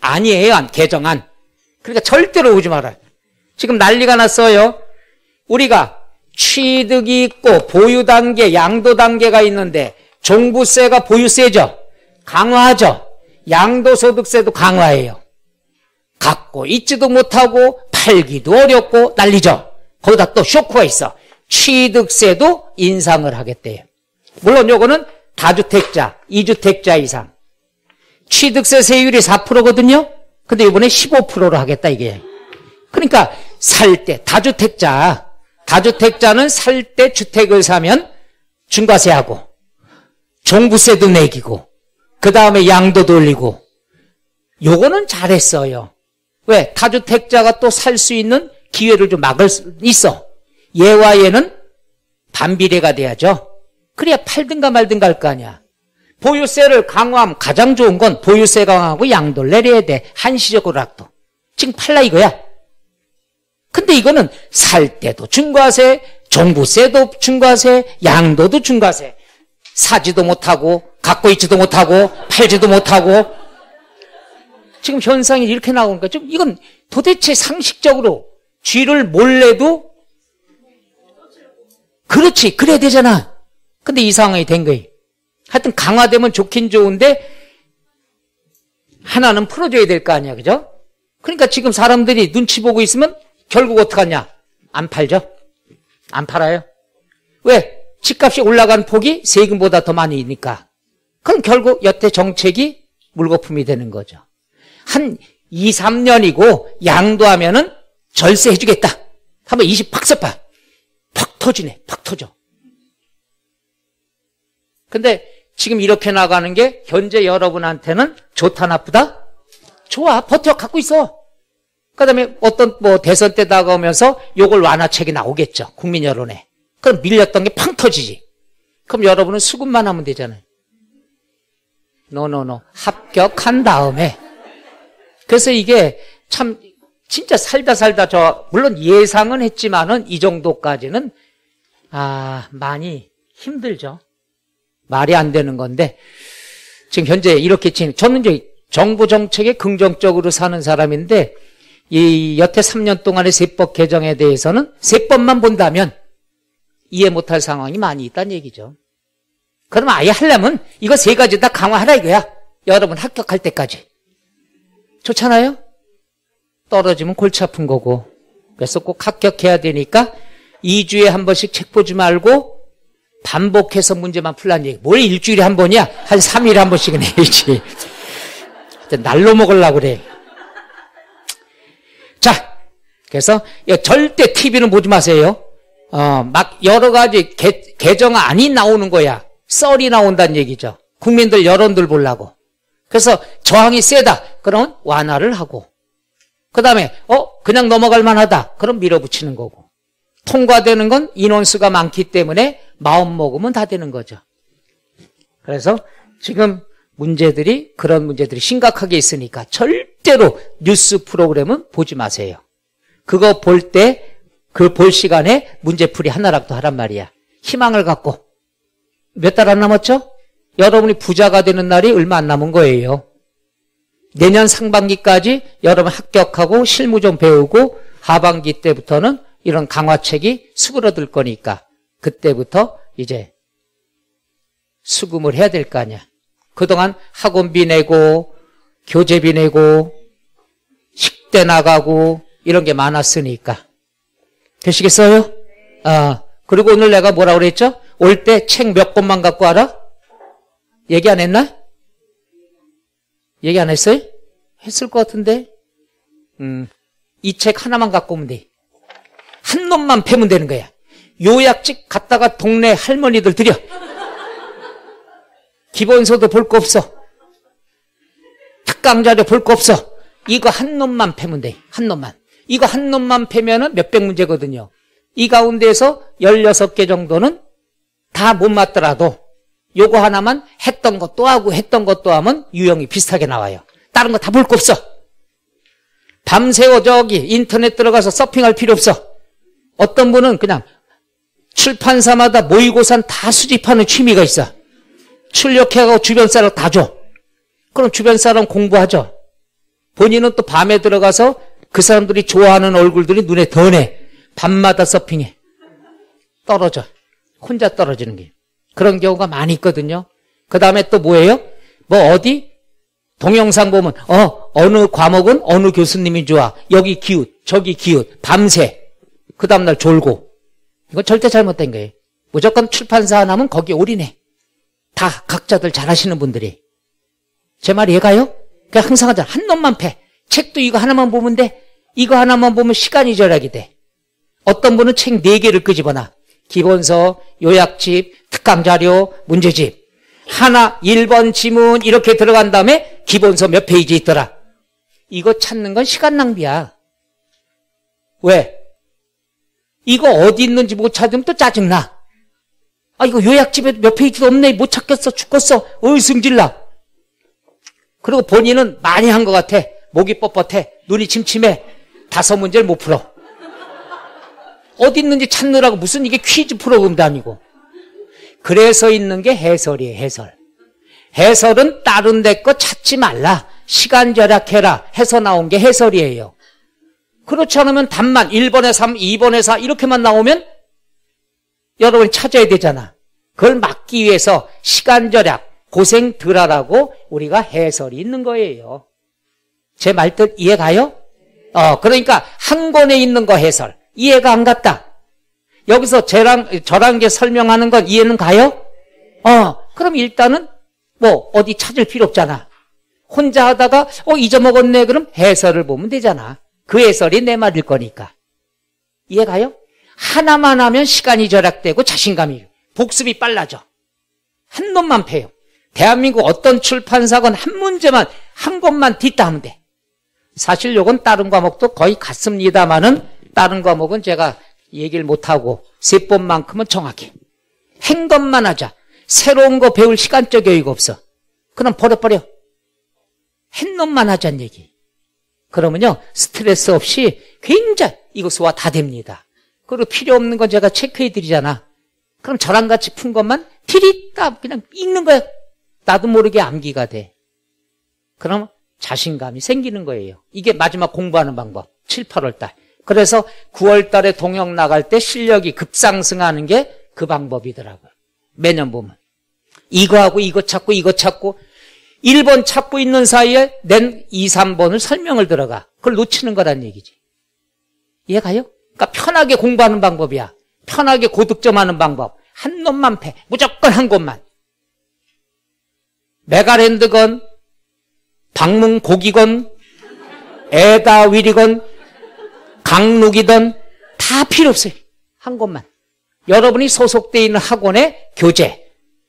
아니에요. 개정안. 그러니까 절대로 오지 말아요. 지금 난리가 났어요. 우리가 취득이 있고 보유 단계, 양도 단계가 있는데 종부세가 보유세죠. 강화하죠. 양도소득세도 강화해요. 갖고 있지도 못하고 팔기도 어렵고 난리죠. 거기다 또 쇼크가 있어. 취득세도 인상을 하겠대요. 물론 요거는 다주택자, 2주택자 이상. 취득세 세율이 4%거든요. 근데 이번에 15%로 하겠다 이게. 그러니까 살 때 다주택자는 살 때 주택을 사면 중과세하고 종부세도 매기고 그 다음에 양도도 올리고 요거는 잘했어요. 왜? 다주택자가 또 살 수 있는 기회를 좀 막을 수 있어. 얘와 얘는 반비례가 돼야죠. 그래야 팔든가 말든가 할 거 아니야. 보유세를 강화하면 가장 좋은 건 보유세 강화하고 양도를 내려야 돼. 한시적으로라도. 지금 팔라 이거야. 근데 이거는 살 때도 중과세, 종부세도 중과세, 양도도 중과세. 사지도 못하고 갖고 있지도 못하고 팔지도 못하고 지금 현상이 이렇게 나오니까 좀 이건 도대체 상식적으로 쥐를 몰래도 그렇지 그래야 되잖아. 근데 이 상황이 된 거예요. 하여튼 강화되면 좋긴 좋은데 하나는 풀어줘야 될 거 아니야. 그죠? 그러니까 지금 사람들이 눈치 보고 있으면 결국 어떡하냐? 안 팔죠? 안 팔아요. 왜? 집값이 올라간 폭이 세금보다 더 많이니까. 그럼 결국 여태 정책이 물거품이 되는 거죠. 한 2, 3년이고 양도하면은 절세 해주겠다. 한번 20 팍 써봐. 팍 터지네. 팍 터져. 근데 지금 이렇게 나가는 게 현재 여러분한테는 좋다 나쁘다? 좋아. 버텨 갖고 있어. 그 다음에 어떤 대선 때 다가오면서 요걸 완화책이 나오겠죠. 국민 여론에. 그럼 밀렸던 게 팡 터지지. 그럼 여러분은 수급만 하면 되잖아요. 노노노. 합격한 다음에. 그래서 이게 참 진짜 살다 물론 예상은 했지만은 이 정도까지는 많이 힘들죠. 말이 안 되는 건데 지금 현재 이렇게 저는 이제 정부 정책에 긍정적으로 사는 사람인데 이 여태 3년 동안의 세법 개정에 대해서는 세법만 본다면 이해 못할 상황이 많이 있다는 얘기죠. 그러면 아예 하려면 이거 세 가지 다 강화하라 이거야. 여러분 합격할 때까지. 좋잖아요? 떨어지면 골치 아픈 거고. 그래서 꼭 합격해야 되니까 2주에 한 번씩 책 보지 말고 반복해서 문제만 풀라는 얘기. 뭘 일주일에 한 번이야? 한 3일에 한 번씩은 해야지. 날로 먹으려고 그래. 자, 그래서 절대 TV는 보지 마세요. 막 여러 가지 개정안이 나오는 거야. 썰이 나온다는 얘기죠. 국민들 여론들 보려고. 그래서 저항이 세다. 그러면 완화를 하고. 그 다음에 그냥 넘어갈 만하다. 그럼 밀어붙이는 거고. 통과되는 건 인원수가 많기 때문에 마음 먹으면 다 되는 거죠. 그래서 지금 그런 문제들이 심각하게 있으니까 절대로 뉴스 프로그램은 보지 마세요. 그거 볼 시간에 문제풀이 하나라도 하란 말이야. 희망을 갖고. 몇 달 안 남았죠? 여러분이 부자가 되는 날이 얼마 안 남은 거예요. 내년 상반기까지 여러분 합격하고 실무 좀 배우고 하반기 때부터는 이런 강화책이 수그러들 거니까 그때부터 이제 수금을 해야 될 거 아니야. 그동안 학원비 내고 교재비 내고 식대 나가고 이런 게 많았으니까. 되시겠어요? 그리고 오늘 내가 뭐라고 그랬죠? 올 때 책 몇 권만 갖고 와라? 얘기 안 했나? 얘기 안 했어요? 했을 것 같은데. 이 책 하나만 갖고 오면 돼. 한 놈만 패면 되는 거야. 요약집 갔다가 동네 할머니들 드려. 기본서도 볼 거 없어. 특강자료 볼 거 없어. 이거 한 놈만 패면 돼. 한 놈만. 이거 한 놈만 패면은 몇백 문제거든요. 이 가운데에서 16개 정도는 다 못 맞더라도 요거 하나만 했던 것도 하고 했던 것도 하면 유형이 비슷하게 나와요. 다른 거 다 볼 거 없어. 밤새워 인터넷 들어가서 서핑할 필요 없어. 어떤 분은 그냥 출판사마다 모의고사는 다 수집하는 취미가 있어. 출력해가고 주변 사람 다 줘. 그럼 주변 사람 공부하죠. 본인은 또 밤에 들어가서 그 사람들이 좋아하는 얼굴들이 눈에 더네. 밤마다 서핑해. 떨어져. 혼자 떨어지는 게. 그런 경우가 많이 있거든요. 그 다음에 또 뭐예요? 뭐 어디? 동영상 보면 어느 과목은 어느 교수님이 좋아. 여기 기웃, 저기 기웃. 밤새. 그 다음날 졸고. 이건 절대 잘못된 거예요. 무조건 출판사 하나면 거기에 올인해. 다 각자들 잘하시는 분들이. 제 말 이해가요? 그냥 항상 하잖아. 한 놈만 패. 책도 이거 하나만 보면 돼. 이거 하나만 보면 시간이 절약이 돼. 어떤 분은 책 4개를 끄집어놔. 기본서, 요약집, 특강자료, 문제집. 하나 1번 지문 이렇게 들어간 다음에 기본서 몇 페이지 있더라. 이거 찾는 건 시간 낭비야. 왜? 이거 어디 있는지 못 찾으면 또 짜증나. 아, 이거 요약집에 몇 페이지도 없네. 못 찾겠어. 죽겠어. 승질나. 그리고 본인은 많이 한 것 같아. 목이 뻣뻣해. 눈이 침침해. 5문제를 못 풀어. 어디 있는지 찾느라고 무슨 이게 퀴즈 프로그램도 아니고. 그래서 있는 게 해설이에요. 해설. 해설은 다른 데 거 찾지 말라. 시간 절약해라 해서 나온 게 해설이에요. 그렇지 않으면 답만 1번에 3, 2번에 4 이렇게만 나오면 여러분이 찾아야 되잖아. 그걸 막기 위해서 시간 절약, 고생 덜 하라고 우리가 해설이 있는 거예요. 제 말뜻 이해가요? 그러니까 한 권에 있는 거 해설. 이해가 안 갔다. 여기서 저랑 게 설명하는 건 이해는 가요? 그럼 일단은 뭐 어디 찾을 필요 없잖아. 혼자 하다가 잊어먹었네 그럼 해설을 보면 되잖아. 그 해설이 내 말일 거니까. 이해가요? 하나만 하면 시간이 절약되고 자신감이 복습이 빨라져. 한 놈만 패요. 대한민국 어떤 출판사건 한 문제만 한 권만 뒷다 하면 돼. 사실 요건 다른 과목도 거의 같습니다만은 다른 과목은 제가 얘기를 못하고 3번만큼은 정확해. 한 것만 하자. 새로운 거 배울 시간적 여유가 없어. 그럼 버려버려. 한 놈만 하자는 얘기. 그러면요 스트레스 없이 굉장히 이거 소화 다 됩니다. 그리고 필요 없는 건 제가 체크해 드리잖아. 그럼 저랑 같이 푼 것만 티리딱 그냥 읽는 거야. 나도 모르게 암기가 돼. 그럼 자신감이 생기는 거예요. 이게 마지막 공부하는 방법. 7, 8월 달. 그래서 9월 달에 동영 나갈 때 실력이 급상승하는 게 그 방법이더라고요. 매년 보면. 이거하고 이거 찾고 이거 찾고 1번 찾고 있는 사이에 낸 2, 3번을 설명을 들어가. 그걸 놓치는 거란 얘기지. 이해가요? 그러니까 편하게 공부하는 방법이야. 편하게 고득점하는 방법. 한 놈만 패. 무조건 한 곳만. 메가랜드건 방문고기건 에다윌이건 강록이든 다 필요 없어요. 한 곳만. 여러분이 소속되어 있는 학원의 교재,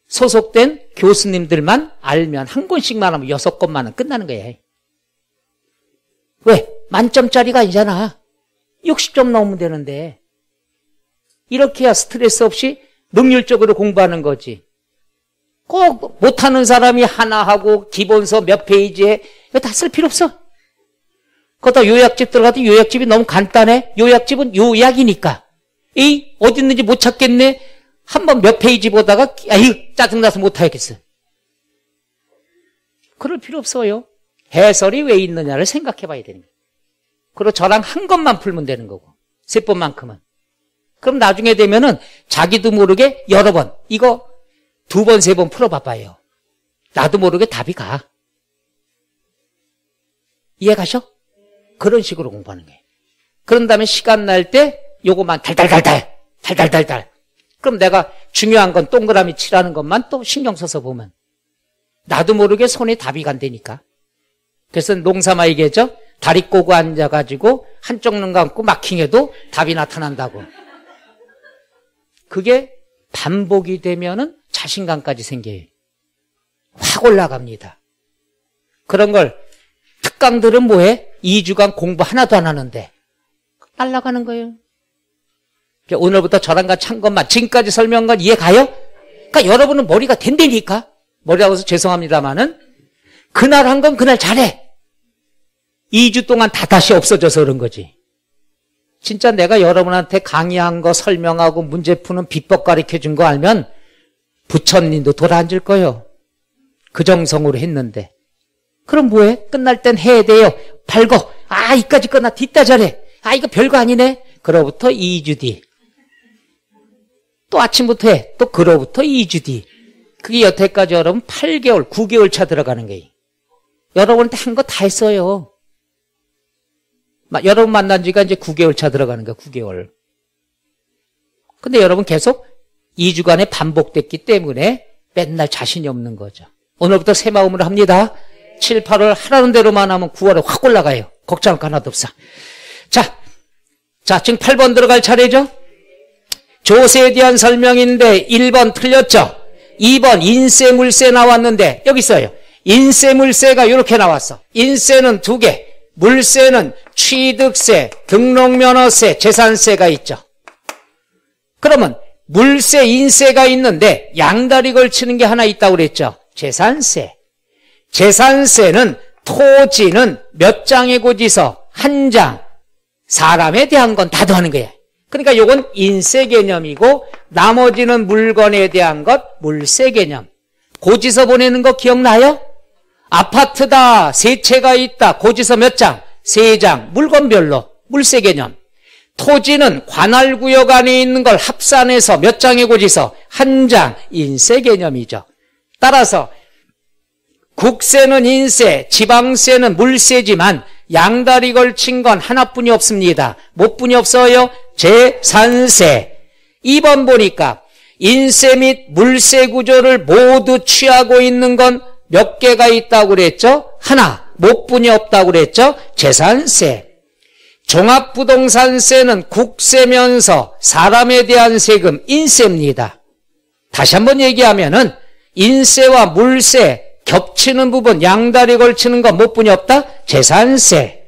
소속된 교수님들만 알면 한 권씩만 하면 6권만은 끝나는 거예요. 왜? 만점짜리가 아니잖아. 60점 나오면 되는데. 이렇게 해야 스트레스 없이 능률적으로 공부하는 거지. 꼭 못하는 사람이 하나 하고 기본서 몇 페이지에 이거 다 쓸 필요 없어. 거기다 요약집 들어가도 요약집이 너무 간단해. 요약집은 요약이니까. 어디 있는지 못 찾겠네. 한번 몇 페이지 보다가 짜증나서 못 하겠어. 그럴 필요 없어요. 해설이 왜 있느냐를 생각해 봐야 되는 거예요. 그리고 저랑 한 것만 풀면 되는 거고. 3번만큼은. 그럼 나중에 되면은 자기도 모르게 여러 번 이거 2번, 3번 풀어봐봐요. 나도 모르게 답이 가. 이해가셔? 그런 식으로 공부하는 거예요. 그런 다음에 시간 날 때 요거만 달달달달. 그럼 내가 중요한 건 동그라미 칠하는 것만 또 신경 써서 보면 나도 모르게 손에 답이 간다니까. 그래서 농사마 얘기했죠. 다리 꼬고 앉아가지고 한쪽 눈 감고 마킹해도 답이 나타난다고. 그게 반복이 되면은 자신감까지 생겨요. 확 올라갑니다. 그런 걸 특강들은 뭐해? 2주간 공부 하나도 안 하는데 날아가는 거예요. 오늘부터 저랑 같이 한 것만 지금까지 설명한 건 이해 가요? 그러니까 여러분은 머리가 된다니까. 머리라고 해서 죄송합니다만은 그날 한 건 그날 잘해. 2주 동안 다 다시 없어져서 그런 거지. 진짜 내가 여러분한테 강의한 거 설명하고 문제 푸는 비법 가르쳐 준 거 알면 부처님도 돌아앉을 거예요. 그 정성으로 했는데. 그럼 뭐해? 끝날 땐 해야 돼요. 발거. 아, 이까지 끝나. 뒷다 잘해. 아, 이거 별거 아니네. 그로부터 2주 뒤. 또 아침부터 해. 또 그로부터 2주 뒤. 그게 여태까지 여러분 8개월, 9개월 차 들어가는 거예요. 여러분한테 한 거 다 했어요. 여러분 만난 지가 이제 9개월 차 들어가는 거야, 9개월. 근데 여러분 계속 2주간에 반복됐기 때문에 맨날 자신이 없는 거죠. 오늘부터 새 마음으로 합니다. 7, 8월 하라는 대로만 하면 9월에 확 올라가요. 걱정할 거 하나도 없어. 자, 지금 8번 들어갈 차례죠? 조세에 대한 설명인데 1번 틀렸죠? 2번 인세, 물세 나왔는데 여기 있어요. 인세, 물세가 이렇게 나왔어. 인세는 2개, 물세는 취득세, 등록면허세, 재산세가 있죠. 그러면 물세, 인세가 있는데 양다리 걸치는 게 하나 있다고 그랬죠. 재산세. 재산세는 토지는 몇 장의 고지서? 1장. 사람에 대한 건 다 더하는 거예요. 그러니까 이건 인세 개념이고 나머지는 물건에 대한 것 물세 개념. 고지서 보내는 거 기억나요? 아파트다, 세 채가 있다, 고지서 몇 장? 3장. 물건별로 물세 개념. 토지는 관할구역 안에 있는 걸 합산해서 몇 장의 고지서? 1장. 인세 개념이죠. 따라서 국세는 인세, 지방세는 물세지만 양다리 걸친 건 하나뿐이 없습니다. 뭐 뿐이 없어요? 재산세. 2번 보니까 인세 및 물세 구조를 모두 취하고 있는 건 몇 개가 있다고 그랬죠? 하나. 뭐 뿐이 없다고 그랬죠? 재산세. 종합부동산세는 국세면서 사람에 대한 세금 인세입니다. 다시 한번 얘기하면은 인세와 물세 겹치는 부분, 양다리 걸치는 건 뭐 뿐이 없다? 재산세.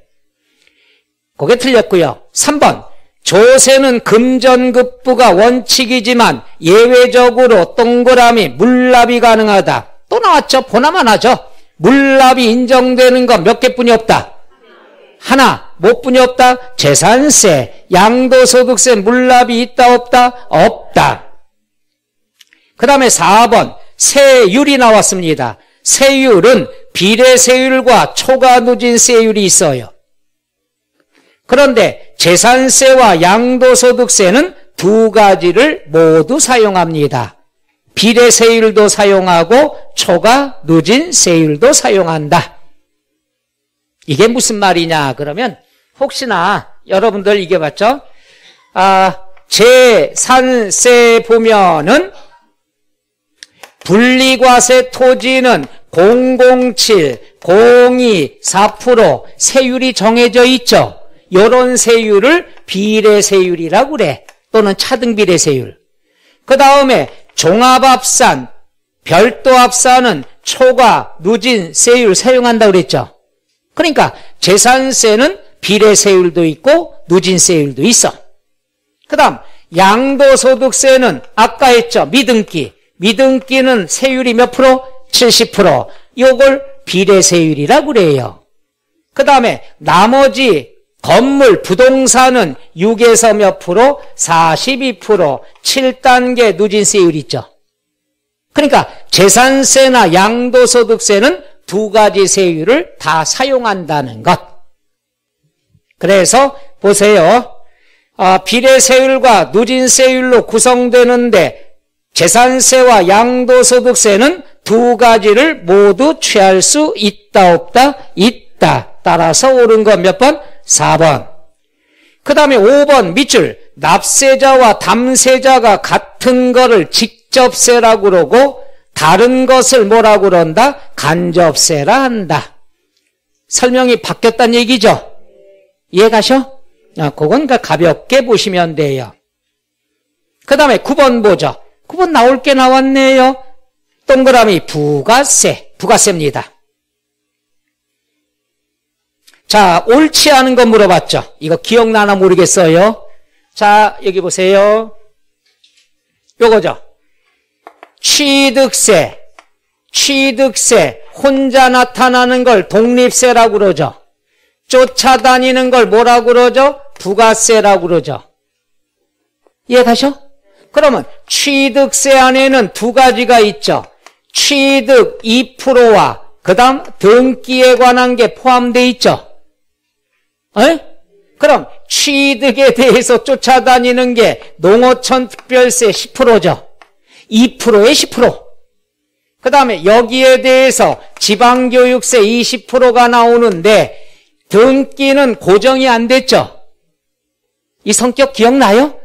그게 틀렸고요. 3번. 조세는 금전급부가 원칙이지만 예외적으로 동그라미 물납이 가능하다. 또 나왔죠. 보나만 하죠. 물납이 인정되는 건 몇 개뿐이 없다? 하나. 뭐 뿐이 없다? 재산세. 양도소득세 물납이 있다 없다? 없다. 그 다음에 4번. 세율이 나왔습니다. 세율은 비례세율과 초과누진세율이 있어요. 그런데 재산세와 양도소득세는 2가지를 모두 사용합니다. 비례세율도 사용하고 초과누진세율도 사용한다. 이게 무슨 말이냐 그러면 혹시나 여러분들 이게 봤죠? 재산세 보면은 분리과세 토지는 007, 02, 4% 세율이 정해져 있죠. 이런 세율을 비례세율이라고 그래. 또는 차등비례세율. 그 다음에 종합합산, 별도합산은 초과, 누진, 세율 사용한다고 그랬죠. 그러니까 재산세는 비례세율도 있고 누진세율도 있어. 그 다음 양도소득세는 아까 했죠. 미등기. 미등기는 세율이 몇 프로? 70%. 요걸 비례세율이라고 그래요. 그 다음에 나머지 건물, 부동산은 6에서 몇 프로? 42%. 7단계 누진세율 있죠. 그러니까 재산세나 양도소득세는 2가지 세율을 다 사용한다는 것. 그래서 보세요. 비례세율과 누진세율로 구성되는데 재산세와 양도소득세는 2가지를 모두 취할 수 있다 없다? 있다. 따라서 옳은 건 몇 번? 4번. 그 다음에 5번 밑줄. 납세자와 담세자가 같은 거를 직접세라고 그러고 다른 것을 뭐라고 그런다? 간접세라 한다. 설명이 바뀌었다는 얘기죠? 이해가셔? 그건 가볍게 보시면 돼요. 그 다음에 9번 보죠. 9번 나올 게 나왔네요. 동그라미 부가세. 부가세입니다. 자, 옳지 않은 거 물어봤죠? 이거 기억나나 모르겠어요. 자, 여기 보세요. 요거죠. 취득세. 취득세. 혼자 나타나는 걸 독립세라고 그러죠. 쫓아다니는 걸 뭐라고 그러죠? 부가세라고 그러죠. 이해가셔? 그러면 취득세 안에는 두 가지가 있죠. 취득 2%와 그 다음 등기에 관한 게 포함되어 있죠. 에? 그럼 취득에 대해서 쫓아다니는 게 농어촌 특별세 10%죠. 2%에 10%. 그 다음에 여기에 대해서 지방교육세 20%가 나오는데 등기는 고정이 안 됐죠. 이 성격 기억나요?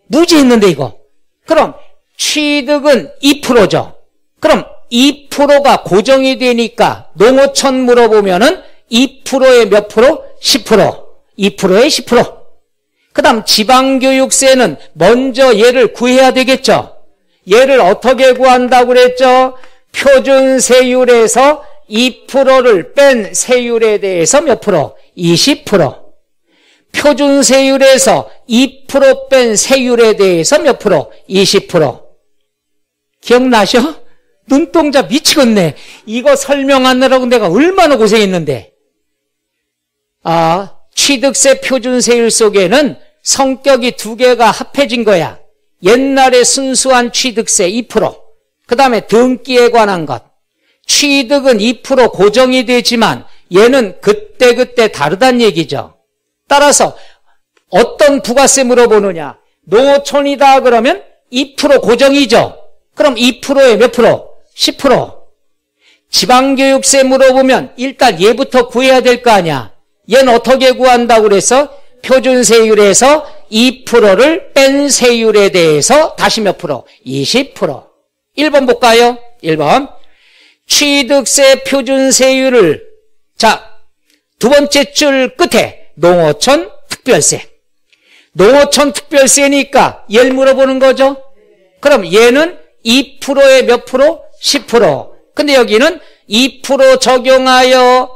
무지했는데 이거. 그럼 취득은 2%죠. 그럼 2%가 고정이 되니까 농어촌 물어보면은 2%에 몇 프로? 10%. 2%에 10%. 그 다음 지방교육세는 먼저 얘를 구해야 되겠죠. 얘를 어떻게 구한다고 그랬죠? 표준세율에서 2%를 뺀 세율에 대해서 몇 프로? 20%. 표준세율에서 2% 뺀 세율에 대해서 몇 프로? 20%. 기억나셔? 눈동자 미치겠네. 이거 설명하느라고 내가 얼마나 고생했는데. 취득세 표준세율 속에는 성격이 두 개가 합해진 거야. 옛날에 순수한 취득세 2%, 그 다음에 등기에 관한 것. 취득은 2% 고정이 되지만 얘는 그때그때 다르단 얘기죠. 따라서 어떤 부가세 물어보느냐. 농어촌이다 그러면 2% 고정이죠. 그럼 2%에 몇 프로? 10%. 지방교육세 물어보면 일단 얘부터 구해야 될 거 아니야. 얘는 어떻게 구한다고 그래서 표준세율에서 2%를 뺀 세율에 대해서 다시 몇 프로? 20%. 1번 볼까요? 1번. 취득세 표준세율을 두 번째 줄 끝에 농어촌 특별세. 농어촌 특별세니까 얘를 물어보는 거죠. 그럼 얘는 2%에 몇 프로? 10%. 근데 여기는 2% 적용하여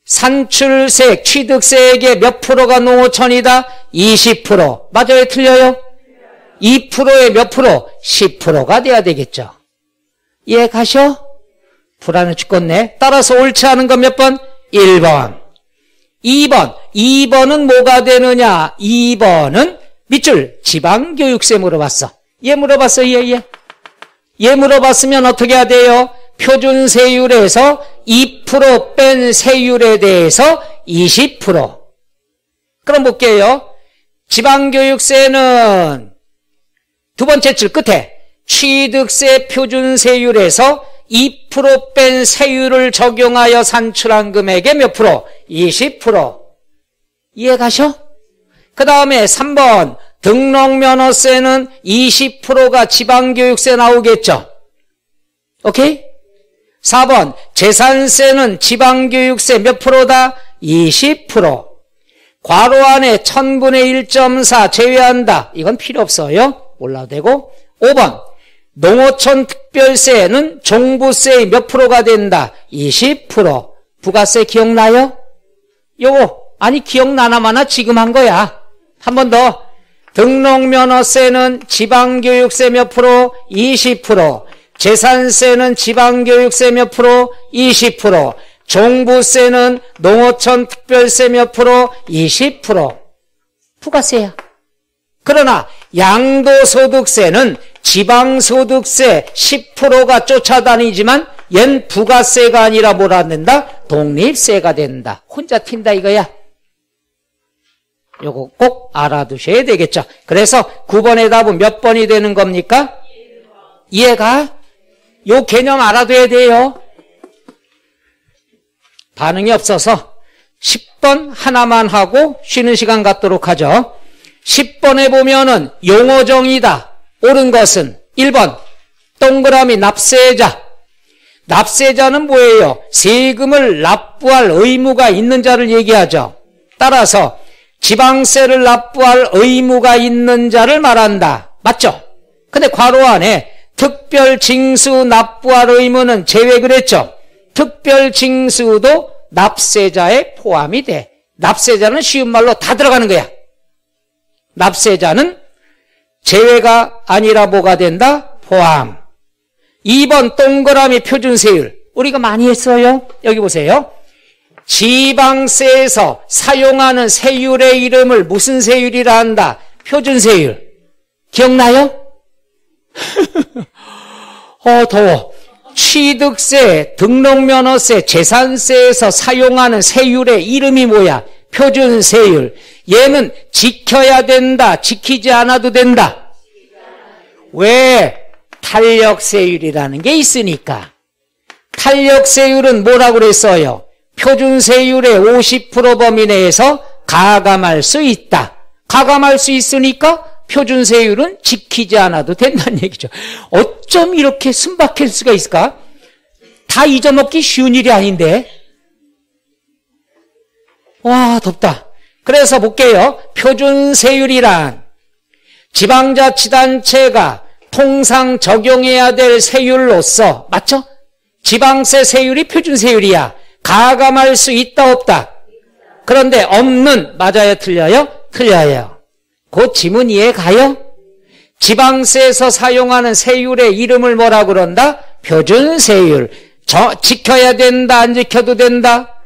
산출세, 취득세액의 몇 프로가 농어촌이다? 20%. 맞아요? 틀려요? 2%에 몇 프로? 10%가 돼야 되겠죠. 이해가셔? 불안해 죽겠네. 따라서 옳지 않은 건 몇 번? 1번. 2번. 2번은 뭐가 되느냐? 2번은 밑줄 지방교육세 물어봤어. 얘 물어봤어. 얘 물어봤으면 어떻게 해야 돼요? 표준세율에서 2% 뺀 세율에 대해서 20%. 그럼 볼게요. 지방교육세는 두 번째 줄 끝에 취득세 표준세율에서 2% 뺀 세율을 적용하여 산출한 금액의 몇 프로? 20%. 이해가셔? 그 다음에 3번 등록면허세는 20%가 지방교육세 나오겠죠. 오케이? 4번 재산세는 지방교육세 몇 프로다? 20%. 괄호 안에 1000분의 1.4 제외한다. 이건 필요 없어요. 몰라도 되고. 5번 농어촌 특별세는 종부세의 몇 프로가 된다? 20%. 부가세 기억나요? 요거 아니 기억나나 마나 지금 한 거야. 한 번 더. 등록면허세는 지방교육세 몇 프로? 20%. 재산세는 지방교육세 몇 프로? 20%. 종부세는 농어촌 특별세 몇 프로? 20%. 부가세야. 그러나 양도소득세는 지방소득세 10%가 쫓아다니지만 얜 부가세가 아니라 뭐라 된다? 독립세가 된다. 혼자 튄다 이거야. 요거 꼭 알아두셔야 되겠죠. 그래서 9번의 답은 몇 번이 되는 겁니까? 이해가? 요 개념 알아둬야 돼요. 반응이 없어서 10번 하나만 하고 쉬는 시간 갖도록 하죠. 10번에 보면은 용어정의다. 옳은 것은 1번 동그라미 납세자. 납세자는 뭐예요? 세금을 납부할 의무가 있는 자를 얘기하죠. 따라서 지방세를 납부할 의무가 있는 자를 말한다. 맞죠? 근데 괄호 안에 특별징수 납부할 의무는 제외 그랬죠. 특별징수도 납세자에 포함이 돼. 납세자는 쉬운 말로 다 들어가는 거야. 납세자는 제외가 아니라 뭐가 된다? 포함. 2번 동그라미 표준세율. 우리가 많이 했어요. 여기 보세요. 지방세에서 사용하는 세율의 이름을 무슨 세율이라 한다? 표준세율. 기억나요? 더워. 취득세, 등록면허세, 재산세에서 사용하는 세율의 이름이 뭐야? 표준세율. 얘는 지켜야 된다, 지키지 않아도 된다. 왜? 탄력세율이라는 게 있으니까. 탄력세율은 뭐라고 그랬어요? 표준세율의 50% 범위 내에서 가감할 수 있다. 가감할 수 있으니까 표준세율은 지키지 않아도 된다는 얘기죠. 어쩜 이렇게 순박할 수가 있을까? 다 잊어먹기 쉬운 일이 아닌데. 와, 덥다. 그래서 볼게요. 표준세율이란 지방자치단체가 통상 적용해야 될 세율로서, 맞죠? 지방세 세율이 표준세율이야. 가감할 수 있다 없다? 그런데 없는, 맞아요 틀려요? 틀려요. 그 지문 이해 가요? 지방세에서 사용하는 세율의 이름을 뭐라고 그런다? 표준세율. 지켜야 된다, 안 지켜도 된다?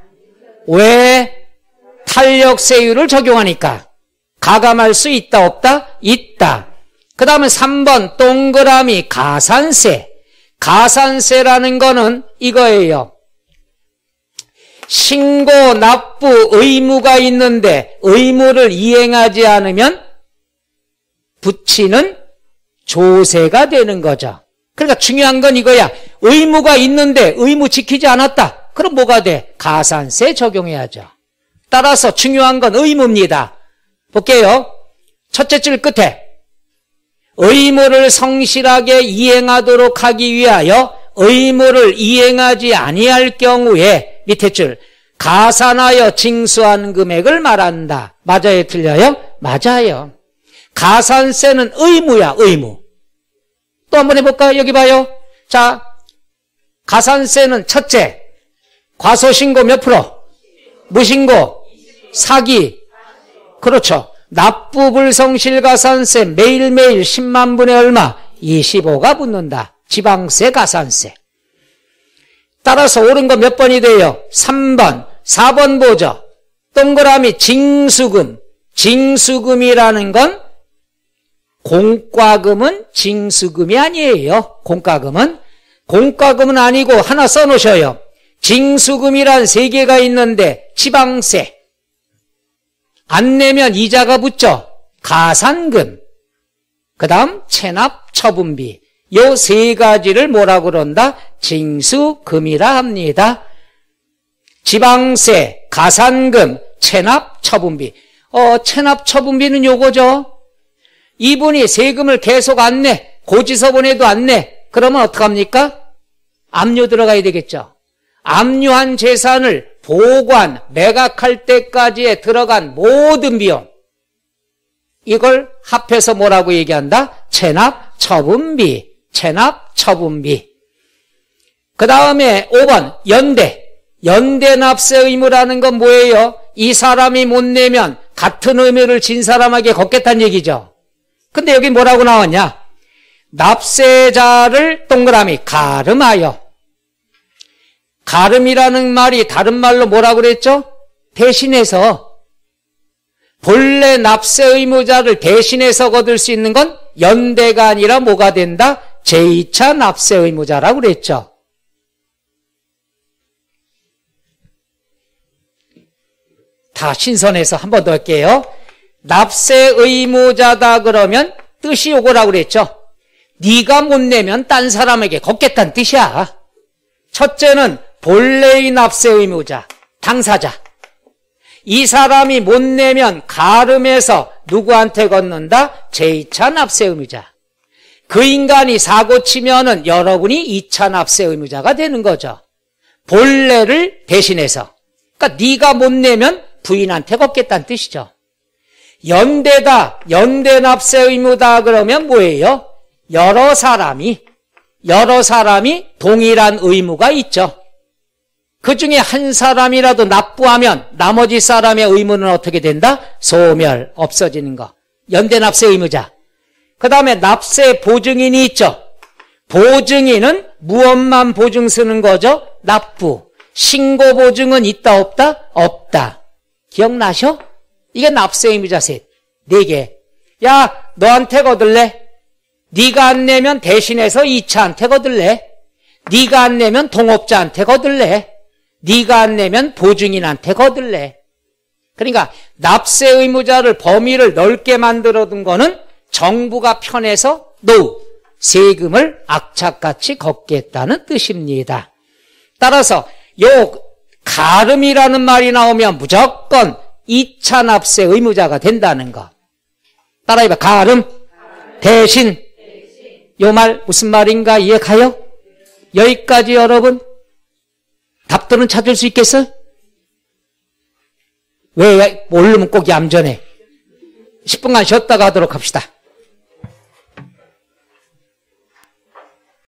왜? 탄력세율을 적용하니까. 가감할 수 있다 없다? 있다. 그 다음에 3번 동그라미 가산세. 가산세라는 거는 이거예요. 신고, 납부, 의무가 있는데 의무를 이행하지 않으면 붙이는 조세가 되는 거죠. 그러니까 중요한 건 이거야. 의무가 있는데 의무 지키지 않았다. 그럼 뭐가 돼? 가산세 적용해야죠. 따라서 중요한 건 의무입니다. 볼게요. 첫째 줄 끝에 의무를 성실하게 이행하도록 하기 위하여 의무를 이행하지 아니할 경우에 밑에 줄 가산하여 징수한 금액을 말한다. 맞아요 틀려요? 맞아요. 가산세는 의무야. 의무. 또 한번 해볼까요? 여기 봐요. 자, 가산세는 첫째 과소신고 몇 프로? 무신고? 사기? 그렇죠. 납부불성실가산세 매일매일 10만 분의 얼마? 25가 붙는다. 지방세 가산세. 따라서 옳은 거 몇 번이 돼요? 3번. 4번 보죠. 동그라미 징수금. 징수금이라는 건 공과금은 징수금이 아니에요. 공과금은 아니고 하나 써놓으셔요. 징수금이란 3개가 있는데 지방세. 안 내면 이자가 붙죠. 가산금. 그 다음 체납 처분비. 요 3가지를 뭐라고 그런다? 징수금이라 합니다. 지방세, 가산금, 체납 처분비. 체납 처분비는 요거죠. 이분이 세금을 계속 안 내. 고지서 보내도 안 내. 그러면 어떡합니까? 압류 들어가야 되겠죠. 압류한 재산을 보관, 매각할 때까지에 들어간 모든 비용. 이걸 합해서 뭐라고 얘기한다? 체납 처분비. 체납 처분비. 그 다음에 5번 연대. 연대 납세 의무라는 건 뭐예요? 이 사람이 못 내면 같은 의무를 진 사람에게 걷겠다는 얘기죠. 근데 여기 뭐라고 나왔냐? 납세자를 동그라미 가름하여. 가름이라는 말이 다른 말로 뭐라고 그랬죠? 대신해서. 본래 납세 의무자를 대신해서 거둘 수 있는 건 연대가 아니라 뭐가 된다? 제2차 납세 의무자라고 그랬죠. 다 신선해서 한 번 더 할게요. 납세 의무자다 그러면 뜻이 요거라고 그랬죠. 네가 못 내면 딴 사람에게 걷겠다는 뜻이야. 첫째는 본래의 납세 의무자, 당사자. 이 사람이 못 내면 가름해서 누구한테 걷는다? 제2차 납세 의무자. 그 인간이 사고 치면은 여러분이 2차 납세 의무자가 되는 거죠. 본래를 대신해서. 그러니까 네가 못 내면 부인한테 걷겠다는 뜻이죠. 연대다, 연대 납세 의무다 그러면 뭐예요? 여러 사람이 동일한 의무가 있죠. 그 중에 한 사람이라도 납부하면 나머지 사람의 의무는 어떻게 된다? 소멸, 없어지는 거. 연대 납세 의무자. 그 다음에 납세 보증인이 있죠. 보증인은 무엇만 보증 쓰는 거죠? 납부. 신고 보증은 있다 없다? 없다. 기억나셔? 이게 납세 의무자 셋. 4개. 야, 너한테 거둘래? 네가 안 내면 대신해서 2차한테 거둘래? 네가 안 내면 동업자한테 거둘래? 네가 안 내면 보증인한테 거둘래? 그러니까 납세 의무자를 범위를 넓게 만들어둔 거는 정부가 편해서 no, 세금을 악착같이 걷겠다는 뜻입니다. 따라서 요 가름이라는 말이 나오면 무조건 2차 납세 의무자가 된다는 거. 따라해봐. 가름, 대신. 요 말 무슨 말인가 이해가요? 여기까지 여러분 답들은 찾을 수 있겠어요? 왜 모르면 꼭 얌전해. 10분간 쉬었다가 하도록 합시다.